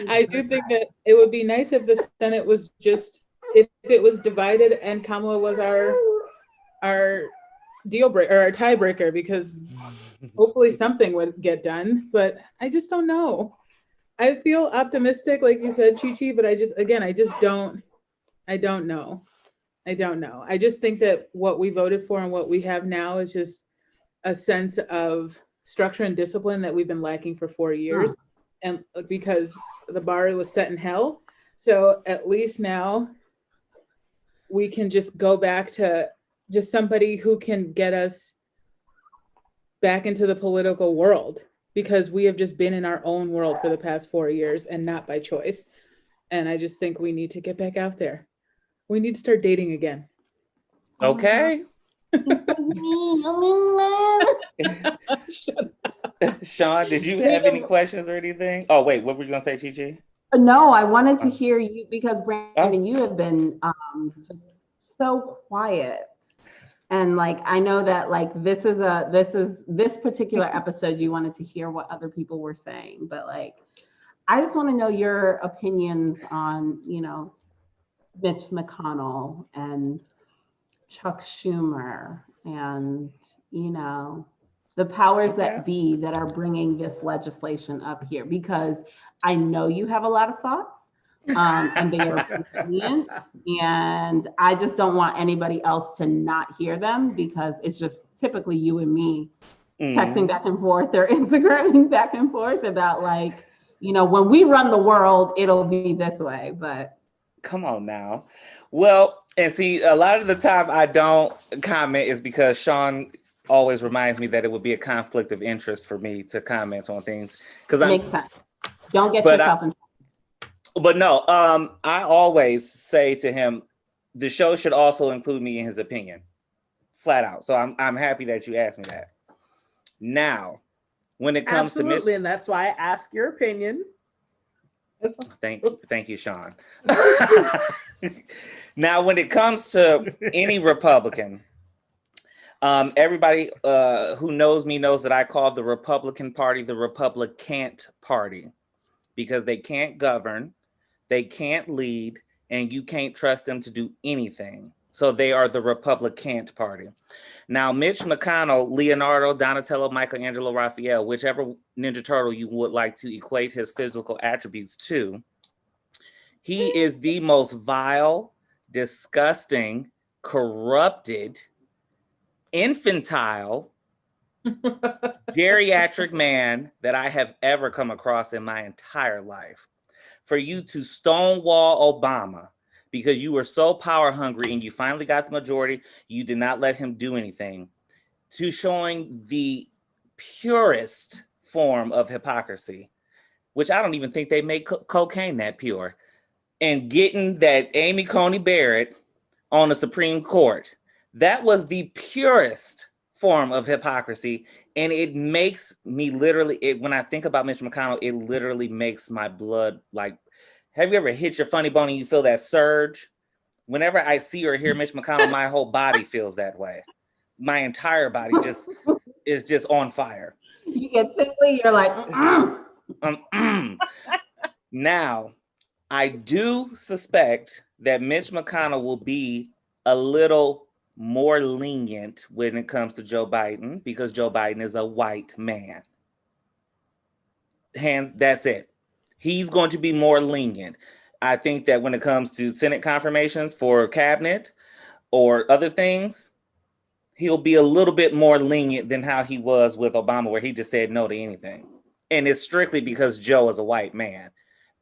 I do think that it would be nice if the Senate was just, if it was divided and Kamala was our deal breaker or our tiebreaker, because hopefully something would get done, but I just don't know. I feel optimistic, like you said, ChiChi, but I just don't know. I don't know. I just think that what we voted for and what we have now is just a sense of structure and discipline that we've been lacking for 4 years. And because the bar was set in hell. So at least now we can just go back to just somebody who can get us back into the political world, because we have just been in our own world for the past 4 years and not by choice. And I just think we need to get back out there. We need to start dating again. Okay. Shaun, did you have any questions or anything? Oh, wait, what were you going to say, ChiChi? No, I wanted to hear you because Brandon, you have been just so quiet. And like, I know that like, this particular episode, you wanted to hear what other people were saying, but like, I just want to know your opinions on, Mitch McConnell and Chuck Schumer and, the powers that be that are bringing this legislation up here, because I know you have a lot of thoughts and they are brilliant, and I just don't want anybody else to not hear them, because it's just typically you and me texting back and forth or Instagramming back and forth about like, when we run the world, it'll be this way, but. Come on now. Well, and see, a lot of the time I don't comment is because Shaun always reminds me that it would be a conflict of interest for me to comment on things. Makes sense. Don't get yourself in trouble. But no, I always say to him, the show should also include me in his opinion, flat out. So I'm happy that you asked me that. Now, when it comes to and that's why I ask your opinion. Thank you, Shaun. Now, when it comes to any Republican, everybody who knows me knows that I call the Republican Party the Republicant Party, because they can't govern, they can't lead, and you can't trust them to do anything. So they are the Republicant Party. Now, Mitch McConnell, Leonardo, Donatello, Michelangelo, Raphael, whichever Ninja Turtle you would like to equate his physical attributes to, he is the most vile, disgusting, corrupted, infantile, geriatric man that I have ever come across in my entire life. For you to stonewall Obama because you were so power hungry and you finally got the majority, you did not let him do anything, to showing the purest form of hypocrisy, which I don't even think they make cocaine that pure, and getting that Amy Coney Barrett on the Supreme Court. That was the purest form of hypocrisy. And it makes me literally, when I think about Mitch McConnell, it literally makes my blood like, have you ever hit your funny bone and you feel that surge? Whenever I see or hear Mitch McConnell, my whole body feels that way. My entire body is just on fire. You get sickly, you're like, Now, I do suspect that Mitch McConnell will be a little more lenient when it comes to Joe Biden, because Joe Biden is a white man. That's it. He's going to be more lenient. I think that when it comes to Senate confirmations for cabinet or other things, he'll be a little bit more lenient than how he was with Obama, where he just said no to anything. And it's strictly because Joe is a white man.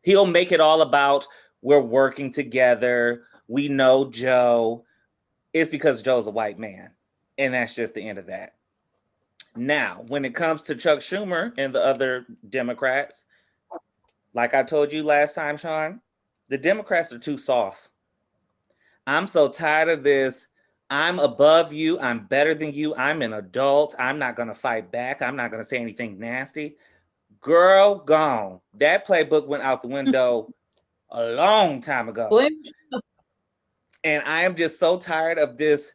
He'll make it all about, we're working together, we know Joe. It's because Joe's a white man. And that's just the end of that. Now, when it comes to Chuck Schumer and the other Democrats, like I told you last time, Shaun, the Democrats are too soft. I'm so tired of this. I'm above you. I'm better than you. I'm an adult. I'm not going to fight back. I'm not going to say anything nasty. Girl, gone. That playbook went out the window a long time ago. And I am just so tired of this.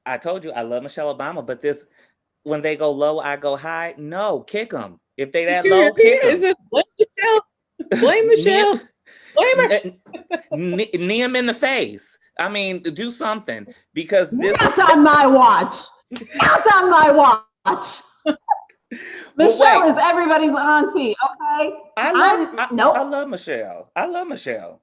I told you I love Michelle Obama, but this, when they go low, I go high. No, kick them. If they that low, kick them. Blame Michelle. Blame her. Knee him in the face. I mean, do something, because this. Not on my watch. Not on my watch. Michelle is everybody's auntie, okay? I love Michelle. I love Michelle.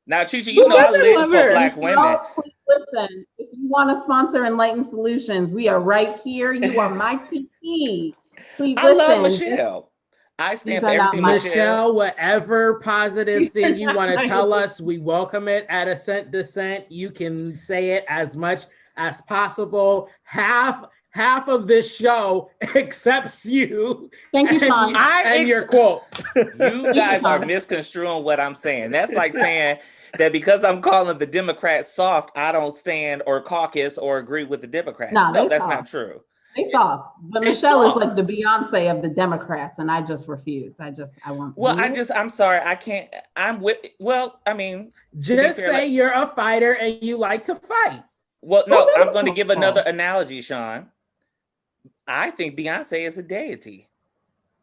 Now, ChiChi, you know I live for Black women. Please listen, if you want to sponsor Enlightened Solutions, we are right here. You are my TP. Please listen. I love Michelle. I stand for everything Michelle, whatever positive thing you want to tell us, we welcome it at Assent, Dissent. You can say it as much as possible. Half of this show accepts you. Thank you, Shaun. And your quote. You guys are misconstruing what I'm saying. That's like saying that because I'm calling the Democrats soft, I don't stand or caucus or agree with the Democrats. No, that's not true. They soft, but Michelle is like the Beyonce of the Democrats, and I just refuse. I won't. Well, I'm sorry, I can't. Just say you're a fighter and you like to fight. Well, no, I'm going to give another analogy, Shaun. I think Beyonce is a deity.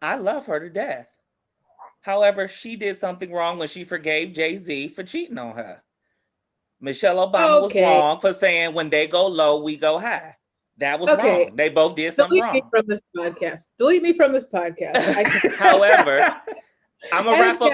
I love her to death. However, she did something wrong when she forgave Jay-Z for cheating on her. Michelle Obama was wrong for saying when they go low, we go high. That was wrong. They both did something wrong. Delete me from this podcast. Delete me from this podcast. However, I'm gonna wrap up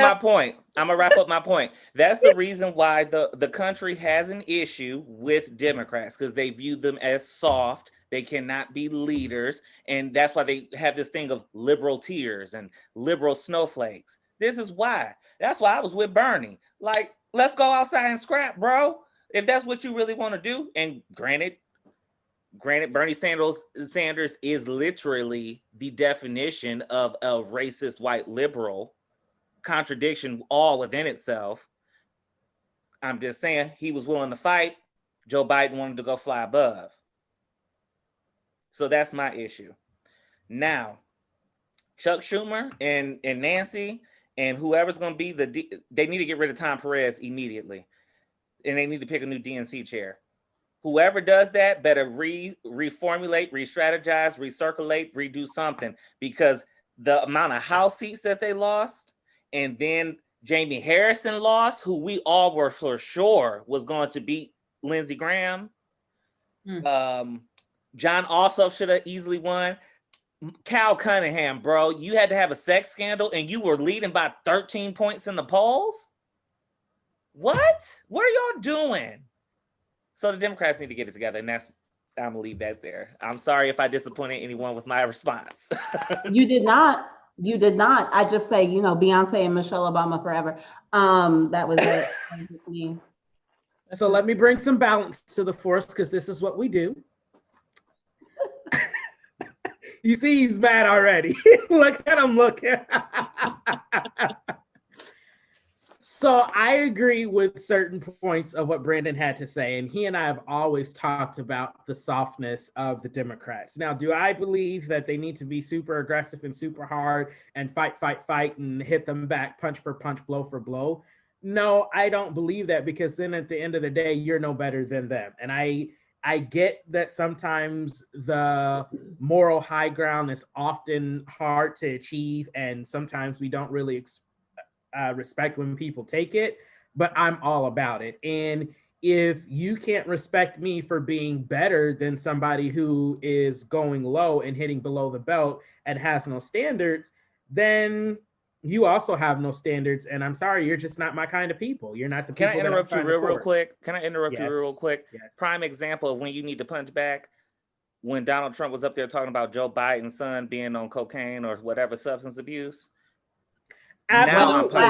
my point. That's the reason why the country has an issue with Democrats, because they view them as soft. They cannot be leaders, and that's why they have this thing of liberal tears and liberal snowflakes. This is why. That's why I was with Bernie. Like, let's go outside and scrap, bro. If that's what you really want to do. And granted, Bernie Sanders is literally the definition of a racist white liberal, contradiction all within itself. I'm just saying he was willing to fight. Joe Biden wanted to go fly above. So that's my issue. Now, Chuck Schumer and Nancy and whoever's going to be they need to get rid of Tom Perez immediately. And they need to pick a new DNC chair. Whoever does that better reformulate, re-strategize, recirculate, redo something, because the amount of House seats that they lost, and then Jamie Harrison lost, who we all were for sure was going to beat Lindsey Graham. John Ossoff should have easily won. Cal Cunningham, bro, you had to have a sex scandal and you were leading by 13 points in the polls? What? What are y'all doing? So the Democrats need to get it together, and I'm gonna leave that there. I'm sorry if I disappointed anyone with my response. You did not. I just say, Beyonce and Michelle Obama forever. That was it. So let me bring some balance to the force, because this is what we do. You see, he's mad already. Look at him looking. So I agree with certain points of what Brandon had to say, and he and I have always talked about the softness of the Democrats. Now, do I believe that they need to be super aggressive and super hard and fight and hit them back, punch for punch, blow for blow? No, I don't believe that, because then at the end of the day, you're no better than them. And I get that sometimes the moral high ground is often hard to achieve, and sometimes we don't really respect when people take it, but I'm all about it. And if you can't respect me for being better than somebody who is going low and hitting below the belt and has no standards, then you also have no standards. And I'm sorry, you're just not my kind of people. You're not the people. Can I interrupt you real quick? Yes. Prime example of when you need to punch back. When Donald Trump was up there talking about Joe Biden's son being on cocaine or whatever substance abuse. Absolutely.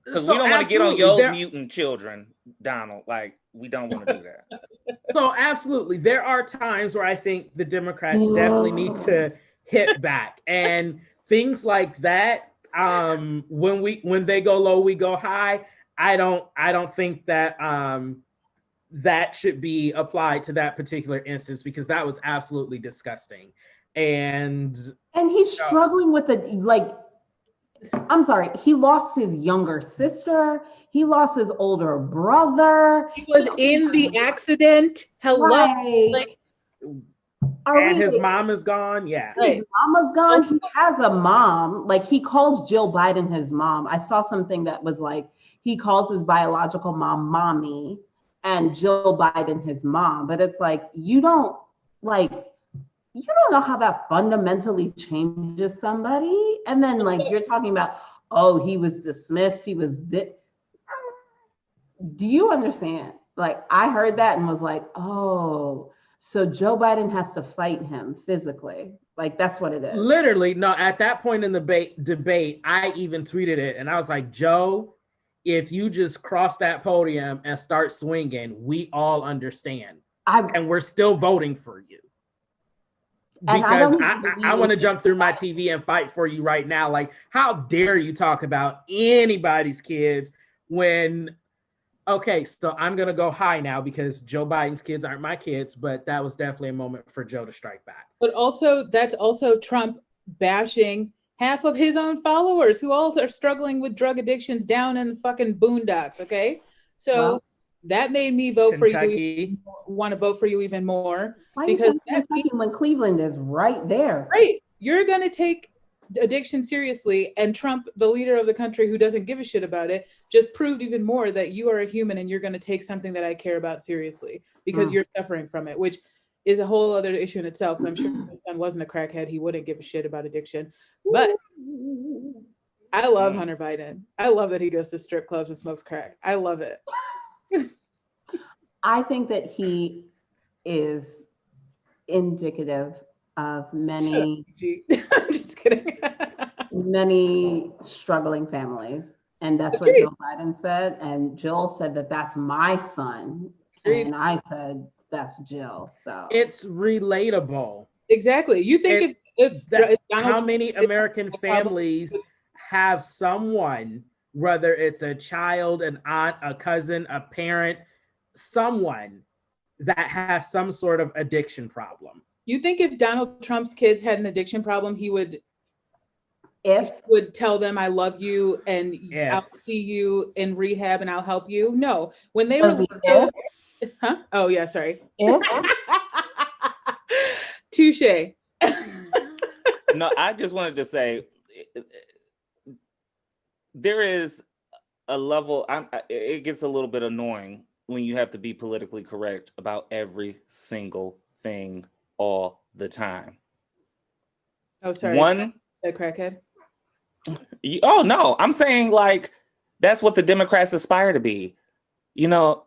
Because we don't want to get on your mutant children, Donald. Like, we don't want to do that. So absolutely. There are times where I think the Democrats definitely need to hit back. And things like that, when they go low, we go high. I don't think that that should be applied to that particular instance, because that was absolutely disgusting. And he's struggling with it. Like, I'm sorry, he lost his younger sister. He lost his older brother. He was in the accident. Hello. Right. And his mom is gone. Yeah. His mama's gone. He has a mom. Like, he calls Jill Biden his mom. I saw something that was like, he calls his biological mom mommy and Jill Biden his mom. But it's like, you don't, like, you don't know how that fundamentally changes somebody. And then like you're talking about, oh, he was dismissed, he was do you understand? Like I heard that and was like, oh, so Joe Biden has to fight him physically. Like that's what it is. Literally, no, at that point in the debate, I even tweeted it and I was like, Joe, if you just cross that podium and start swinging, we all understand. And we're still voting for you. Because I want to jump through my TV and fight for you right now. Like, how dare you talk about anybody's kids when, okay, so I'm going to go high now because Joe Biden's kids aren't my kids, but that was definitely a moment for Joe to strike back. But also, that's also Trump bashing half of his own followers who all are struggling with drug addictions down in the fucking boondocks, okay? So that made me vote Kentucky. for you, want to vote for you even more. Why because Kentucky when Cleveland is right there? Right. You're going to take addiction seriously, and Trump, the leader of the country who doesn't give a shit about it, just proved even more that you are a human and you're going to take something that I care about seriously because you're suffering from it, which is a whole other issue in itself. I'm sure if his son wasn't a crackhead, he wouldn't give a shit about addiction. But I love Hunter Biden. I love that he goes to strip clubs and smokes crack. I love it. I think that he is indicative of many I'm just kidding. many struggling families. And that's what Joe Biden said. And Jill said that that's my son. And I said, that's Jill. So it's relatable. Exactly. You think if how many American families have someone, whether it's a child, an aunt, a cousin, a parent, someone that has some sort of addiction problem? You think if Donald Trump's kids had an addiction problem, he would tell them, I love you and I'll see you in rehab and I'll help you? No. When they were huh? Oh yeah, sorry. Touche. No, I just wanted to say there is a level, it gets a little bit annoying when you have to be politically correct about every single thing all the time. Oh, sorry. One said crackhead. Oh no, I'm saying like that's what the Democrats aspire to be, you know,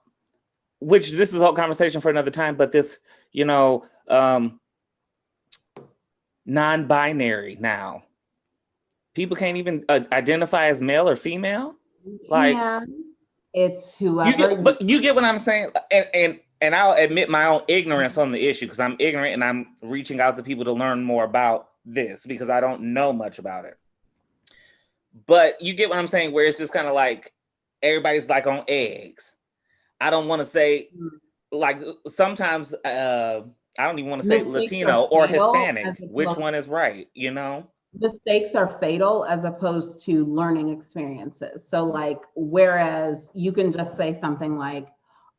which this is a whole conversation for another time, but this, you know, non-binary now. People can't even identify as male or female. Like it's whoever. But you get what I'm saying, and I'll admit my own ignorance on the issue because I'm ignorant and I'm reaching out to people to learn more about this because I don't know much about it. But you get what I'm saying, where it's just kind of like everybody's like on eggs. I don't want to say like sometimes I don't even want to say Latino or Hispanic. Which one is right? You know. Mistakes are fatal as opposed to learning experiences. So like, whereas you can just say something like,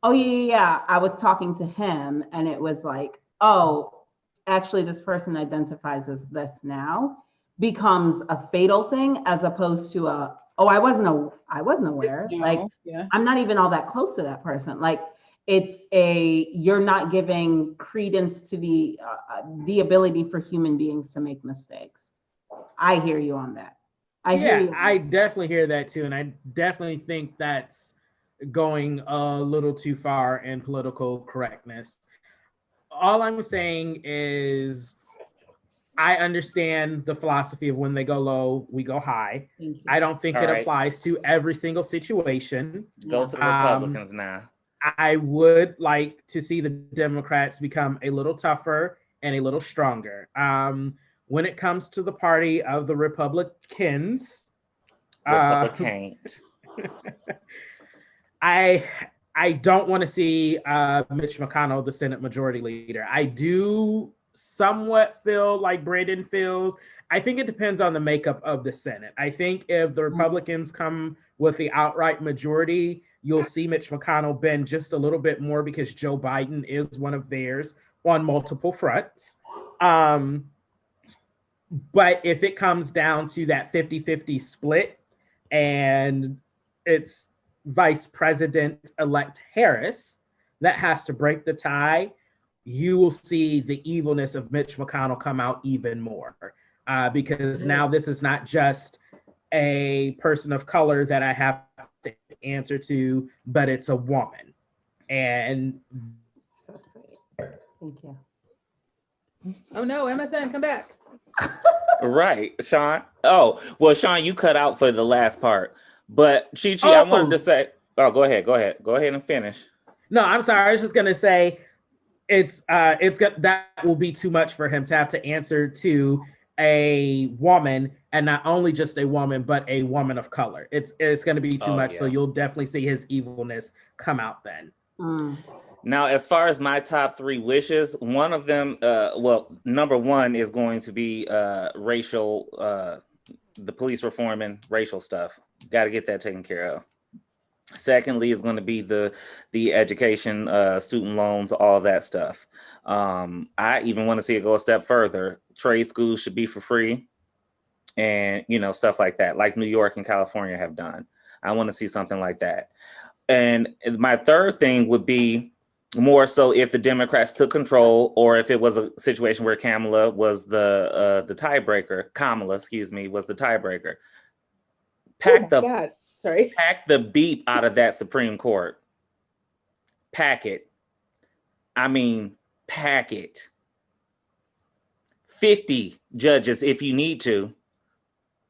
oh yeah, I was talking to him and it was like, oh, actually this person identifies as this now, becomes a fatal thing as opposed to I wasn't aware. Like, I'm not even all that close to that person. Like, you're not giving credence to the ability for human beings to make mistakes. I hear you on that. I definitely hear that too. And I definitely think that's going a little too far in political correctness. All I'm saying is I understand the philosophy of when they go low, we go high. I don't think it applies to every single situation. Go to the Republicans now. I would like to see the Democrats become a little tougher and a little stronger. When it comes to the party of the Republicans, I don't want to see Mitch McConnell, the Senate Majority Leader. I do somewhat feel like Brandon feels. I think it depends on the makeup of the Senate. I think if the Republicans come with the outright majority, you'll see Mitch McConnell bend just a little bit more because Joe Biden is one of theirs on multiple fronts. But if it comes down to that 50-50 split and it's Vice President-elect Harris that has to break the tie, you will see the evilness of Mitch McConnell come out even more, because now this is not just a person of color that I have to answer to, but it's a woman. And so sweet. Thank you. Oh no, MSN, come back. Right, Shaun. Oh, well, Shaun, you cut out for the last part. But ChiChi, I wanted to say, go ahead and finish. No, I'm sorry. I was just gonna say that will be too much for him to have to answer to a woman, and not only just a woman, but a woman of color. It's gonna be too much. Yeah. So you'll definitely see his evilness come out then. Now, as far as my top 3 wishes, one of them, number 1 is going to be racial, the police reform and racial stuff. Got to get that taken care of. Secondly, is going to be the education, student loans, all that stuff. I even want to see it go a step further. Trade schools should be for free, and stuff like that, like New York and California have done. I want to see something like that. And my third thing would be more so if the Democrats took control, or if it was a situation where Kamala was the tiebreaker. Kamala, excuse me, was the tiebreaker. Pack the beep out of that Supreme Court. Pack it. I mean, pack it. 50 judges if you need to.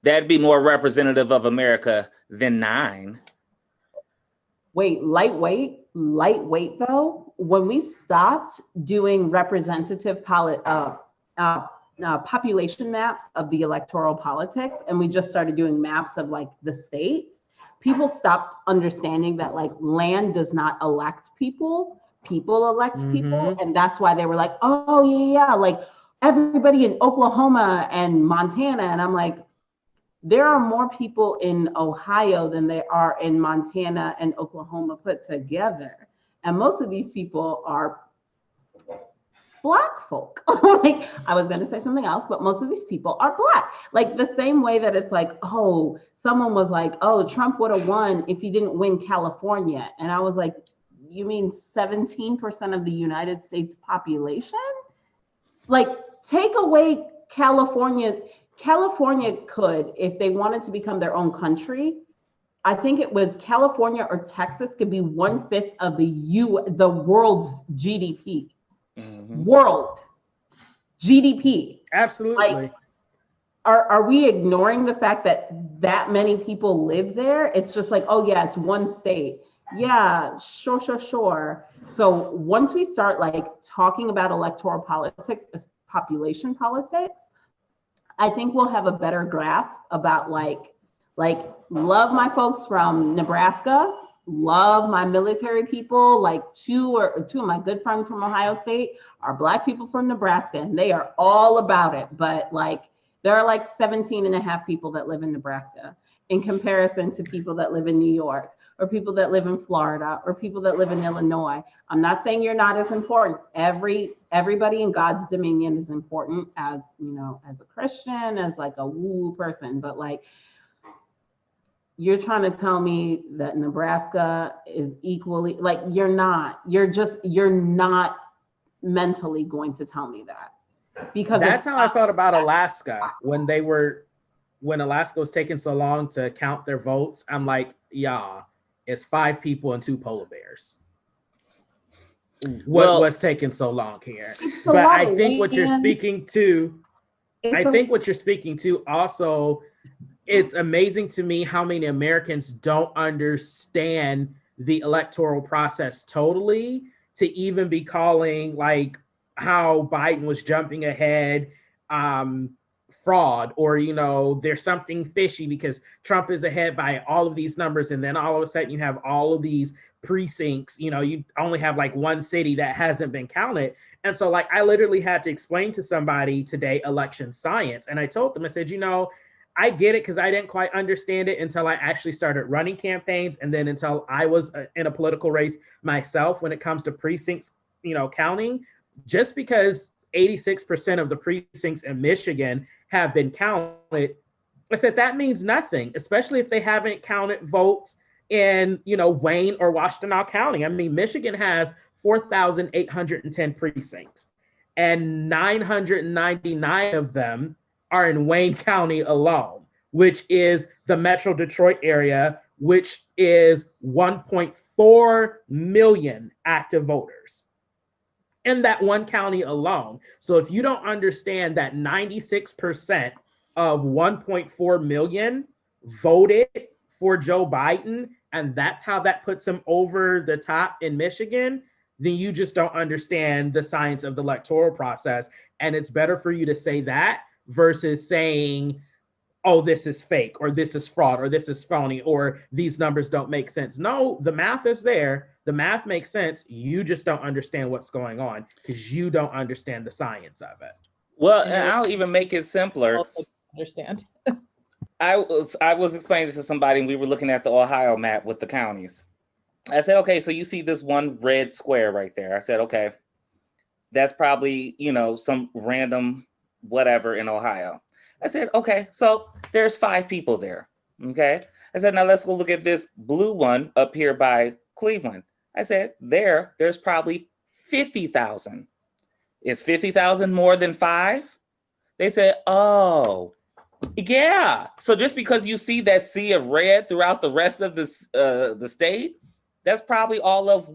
That'd be more representative of America than 9. Wait, lightweight though. When we stopped doing representative population maps of the electoral politics, and we just started doing maps of like the states, people stopped understanding that like land does not elect people, people elect people. And that's why they were like, oh yeah, like everybody in Oklahoma and Montana. And I'm like, there are more people in Ohio than there are in Montana and Oklahoma put together. And most of these people are Black folk. Like, I was going to say something else, but most of these people are Black. Like the same way that it's like, oh, someone was like, oh, Trump would have won if he didn't win California. And I was like, you mean 17% of the United States population? Like, take away California. California could, if they wanted to become their own country, I think it was California or Texas could be 1/5 of the world's GDP. World GDP. Absolutely. Like, are we ignoring the fact that many people live there? It's just like, oh yeah, it's one state. Yeah, sure. So once we start like talking about electoral politics as population politics, I think we'll have a better grasp about like love my folks from Nebraska, love my military people. Like two of my good friends from Ohio State are Black people from Nebraska, and they are all about it. But like there are like 17.5 people that live in Nebraska in comparison to people that live in New York, or people that live in Florida, or people that live in Illinois. I'm not saying you're not as important. Everybody in God's dominion is important, as as a Christian, as like a woo person. But like, you're trying to tell me that Nebraska is equally, like, you're not mentally going to tell me that. Because that's how I felt about Alaska when Alaska was taking so long to count their votes. I'm like, yeah, it's 5 people and 2 polar bears. What's taking so long here? But I think what you're speaking to, also, it's amazing to me how many Americans don't understand the electoral process totally, to even be calling like how Biden was jumping ahead fraud, or there's something fishy because Trump is ahead by all of these numbers, and then all of a sudden you have all of these precincts, you only have like one city that hasn't been counted. And so like I literally had to explain to somebody today election science, and I told them, I said, I get it, because I didn't quite understand it until I actually started running campaigns, and then until I was in a political race myself when it comes to precincts, counting. Just because 86% of the precincts in Michigan have been counted, I said that means nothing, especially if they haven't counted votes in, Wayne or Washtenaw County. I mean, Michigan has 4,810 precincts, and 999 of them are in Wayne County alone, which is the Metro Detroit area, which is 1.4 million active voters in that one county alone. So if you don't understand that 96% of 1.4 million voted for Joe Biden, and that's how that puts him over the top in Michigan, then you just don't understand the science of the electoral process. And it's better for you to say that versus saying, oh, this is fake, or this is fraud, or this is phony, or these numbers don't make sense. No, the math is there. The math makes sense. You just don't understand what's going on because you don't understand the science of it. Well, and I'll even make it simpler. Understand. I was explaining this to somebody, and we were looking at the Ohio map with the counties. I said, okay, so you see this one red square right there. I said, okay, that's probably, some random whatever in Ohio. I said, okay, so there's 5 people there. Okay. I said, now let's go look at this blue one up here by Cleveland. I said, there's probably 50,000. Is 50,000 more than 5? They said, oh, yeah. So just because you see that sea of red throughout the rest of the state, that's probably all of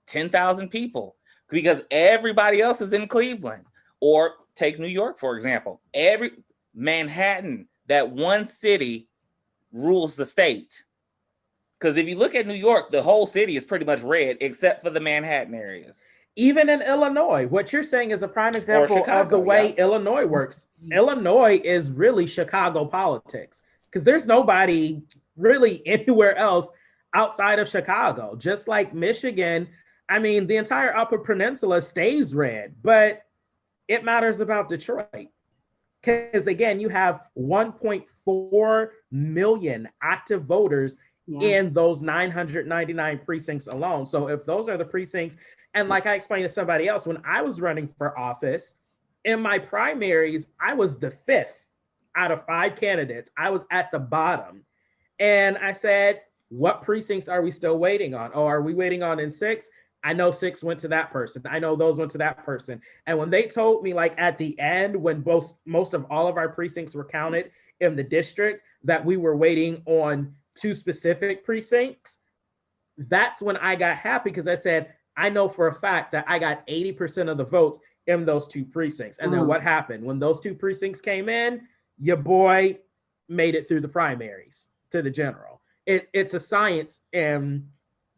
10,000 people, because everybody else is in Cleveland. Or take New York, for example. Manhattan, that one city, rules the state. Because if you look at New York, the whole city is pretty much red except for the Manhattan areas. Even in Illinois, what you're saying is a prime example Chicago, of the way Illinois works. Illinois is really Chicago politics, because there's nobody really anywhere else outside of Chicago. Just like Michigan, I mean, the entire Upper Peninsula stays red, but it matters about Detroit. Because again, you have 1.4 million active voters in those 999 precincts alone. So if those are the precincts, and like I explained to somebody else, when I was running for office, in my primaries, I was the 5th out of 5 candidates. I was at the bottom. And I said, what precincts are we still waiting on? Oh, are we waiting on in 6? I know 6 went to that person. I know those went to that person. And when they told me, like at the end, when most of all of our precincts were counted in the district, that we were waiting on 2 specific precincts, that's when I got happy, because I said, I know for a fact that I got 80% of the votes in those 2 precincts. And then what happened? When those 2 precincts came in, your boy made it through the primaries to the general. It's a science in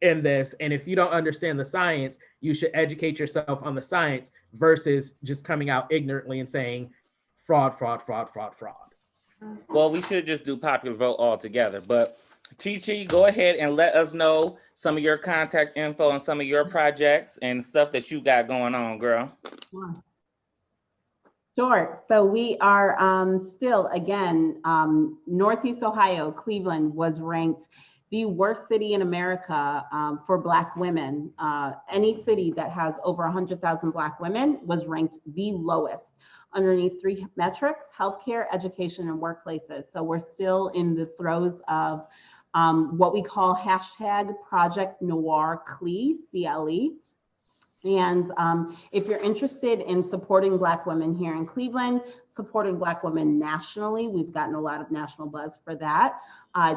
this, and if you don't understand the science, you should educate yourself on the science versus just coming out ignorantly and saying fraud. Well, we should just do popular vote altogether. But ChiChi, go ahead and let us know some of your contact info and some of your projects and stuff that you got going on, girl. Sure. So we are still, again, Northeast Ohio, Cleveland was ranked the worst city in America for Black women. Any city that has over 100,000 Black women was ranked the lowest underneath 3 metrics: healthcare, education, and workplaces. So we're still in the throes of what we call hashtag Project Noir CLE. And if you're interested in supporting Black women here in Cleveland, supporting Black women nationally, we've gotten a lot of national buzz for that.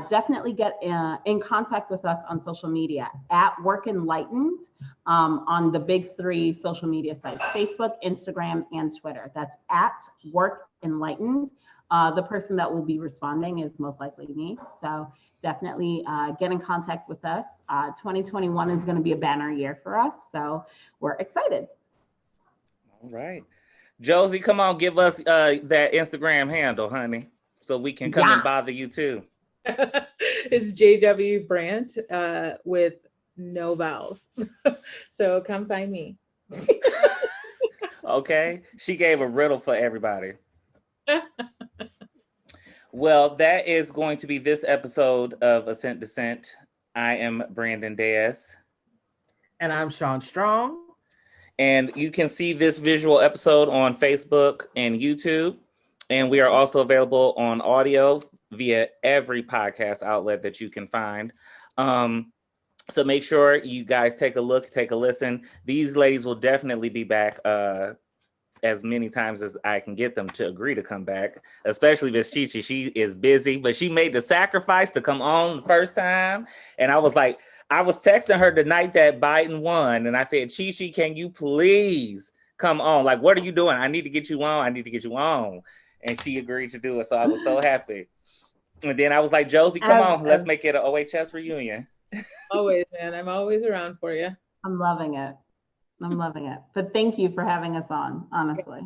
Definitely get in contact with us on social media at Work Enlightened on the big 3 social media sites: Facebook, Instagram, and Twitter. That's at Work Enlightened. The person that will be responding is most likely me. So definitely get in contact with us. 2021 is going to be a banner year for us. So we're excited. All right. Josie, come on, give us that Instagram handle, honey, so we can come and bother you too. It's JW Brandt with no vowels. So come find me. Okay. She gave a riddle for everybody. Well, that is going to be this episode of Assent, Dissent. I am Brandon Diaz. And I'm Shaun Strong. And you can see this visual episode on Facebook and YouTube. And we are also available on audio via every podcast outlet that you can find. So make sure you guys take a look, take a listen. These ladies will definitely be back as many times as I can get them to agree to come back, especially Miss ChiChi. She is busy, but she made the sacrifice to come on the first time. And I was like, I was texting her the night that Biden won, and I said, ChiChi, can you please come on? Like, what are you doing? I need to get you on. I need to get you on. And she agreed to do it. So I was so happy. And then I was like, Josie, come on, let's make it an OHS reunion. Always, man. I'm always around for you. I'm loving it. I'm loving it. But thank you for having us on, honestly.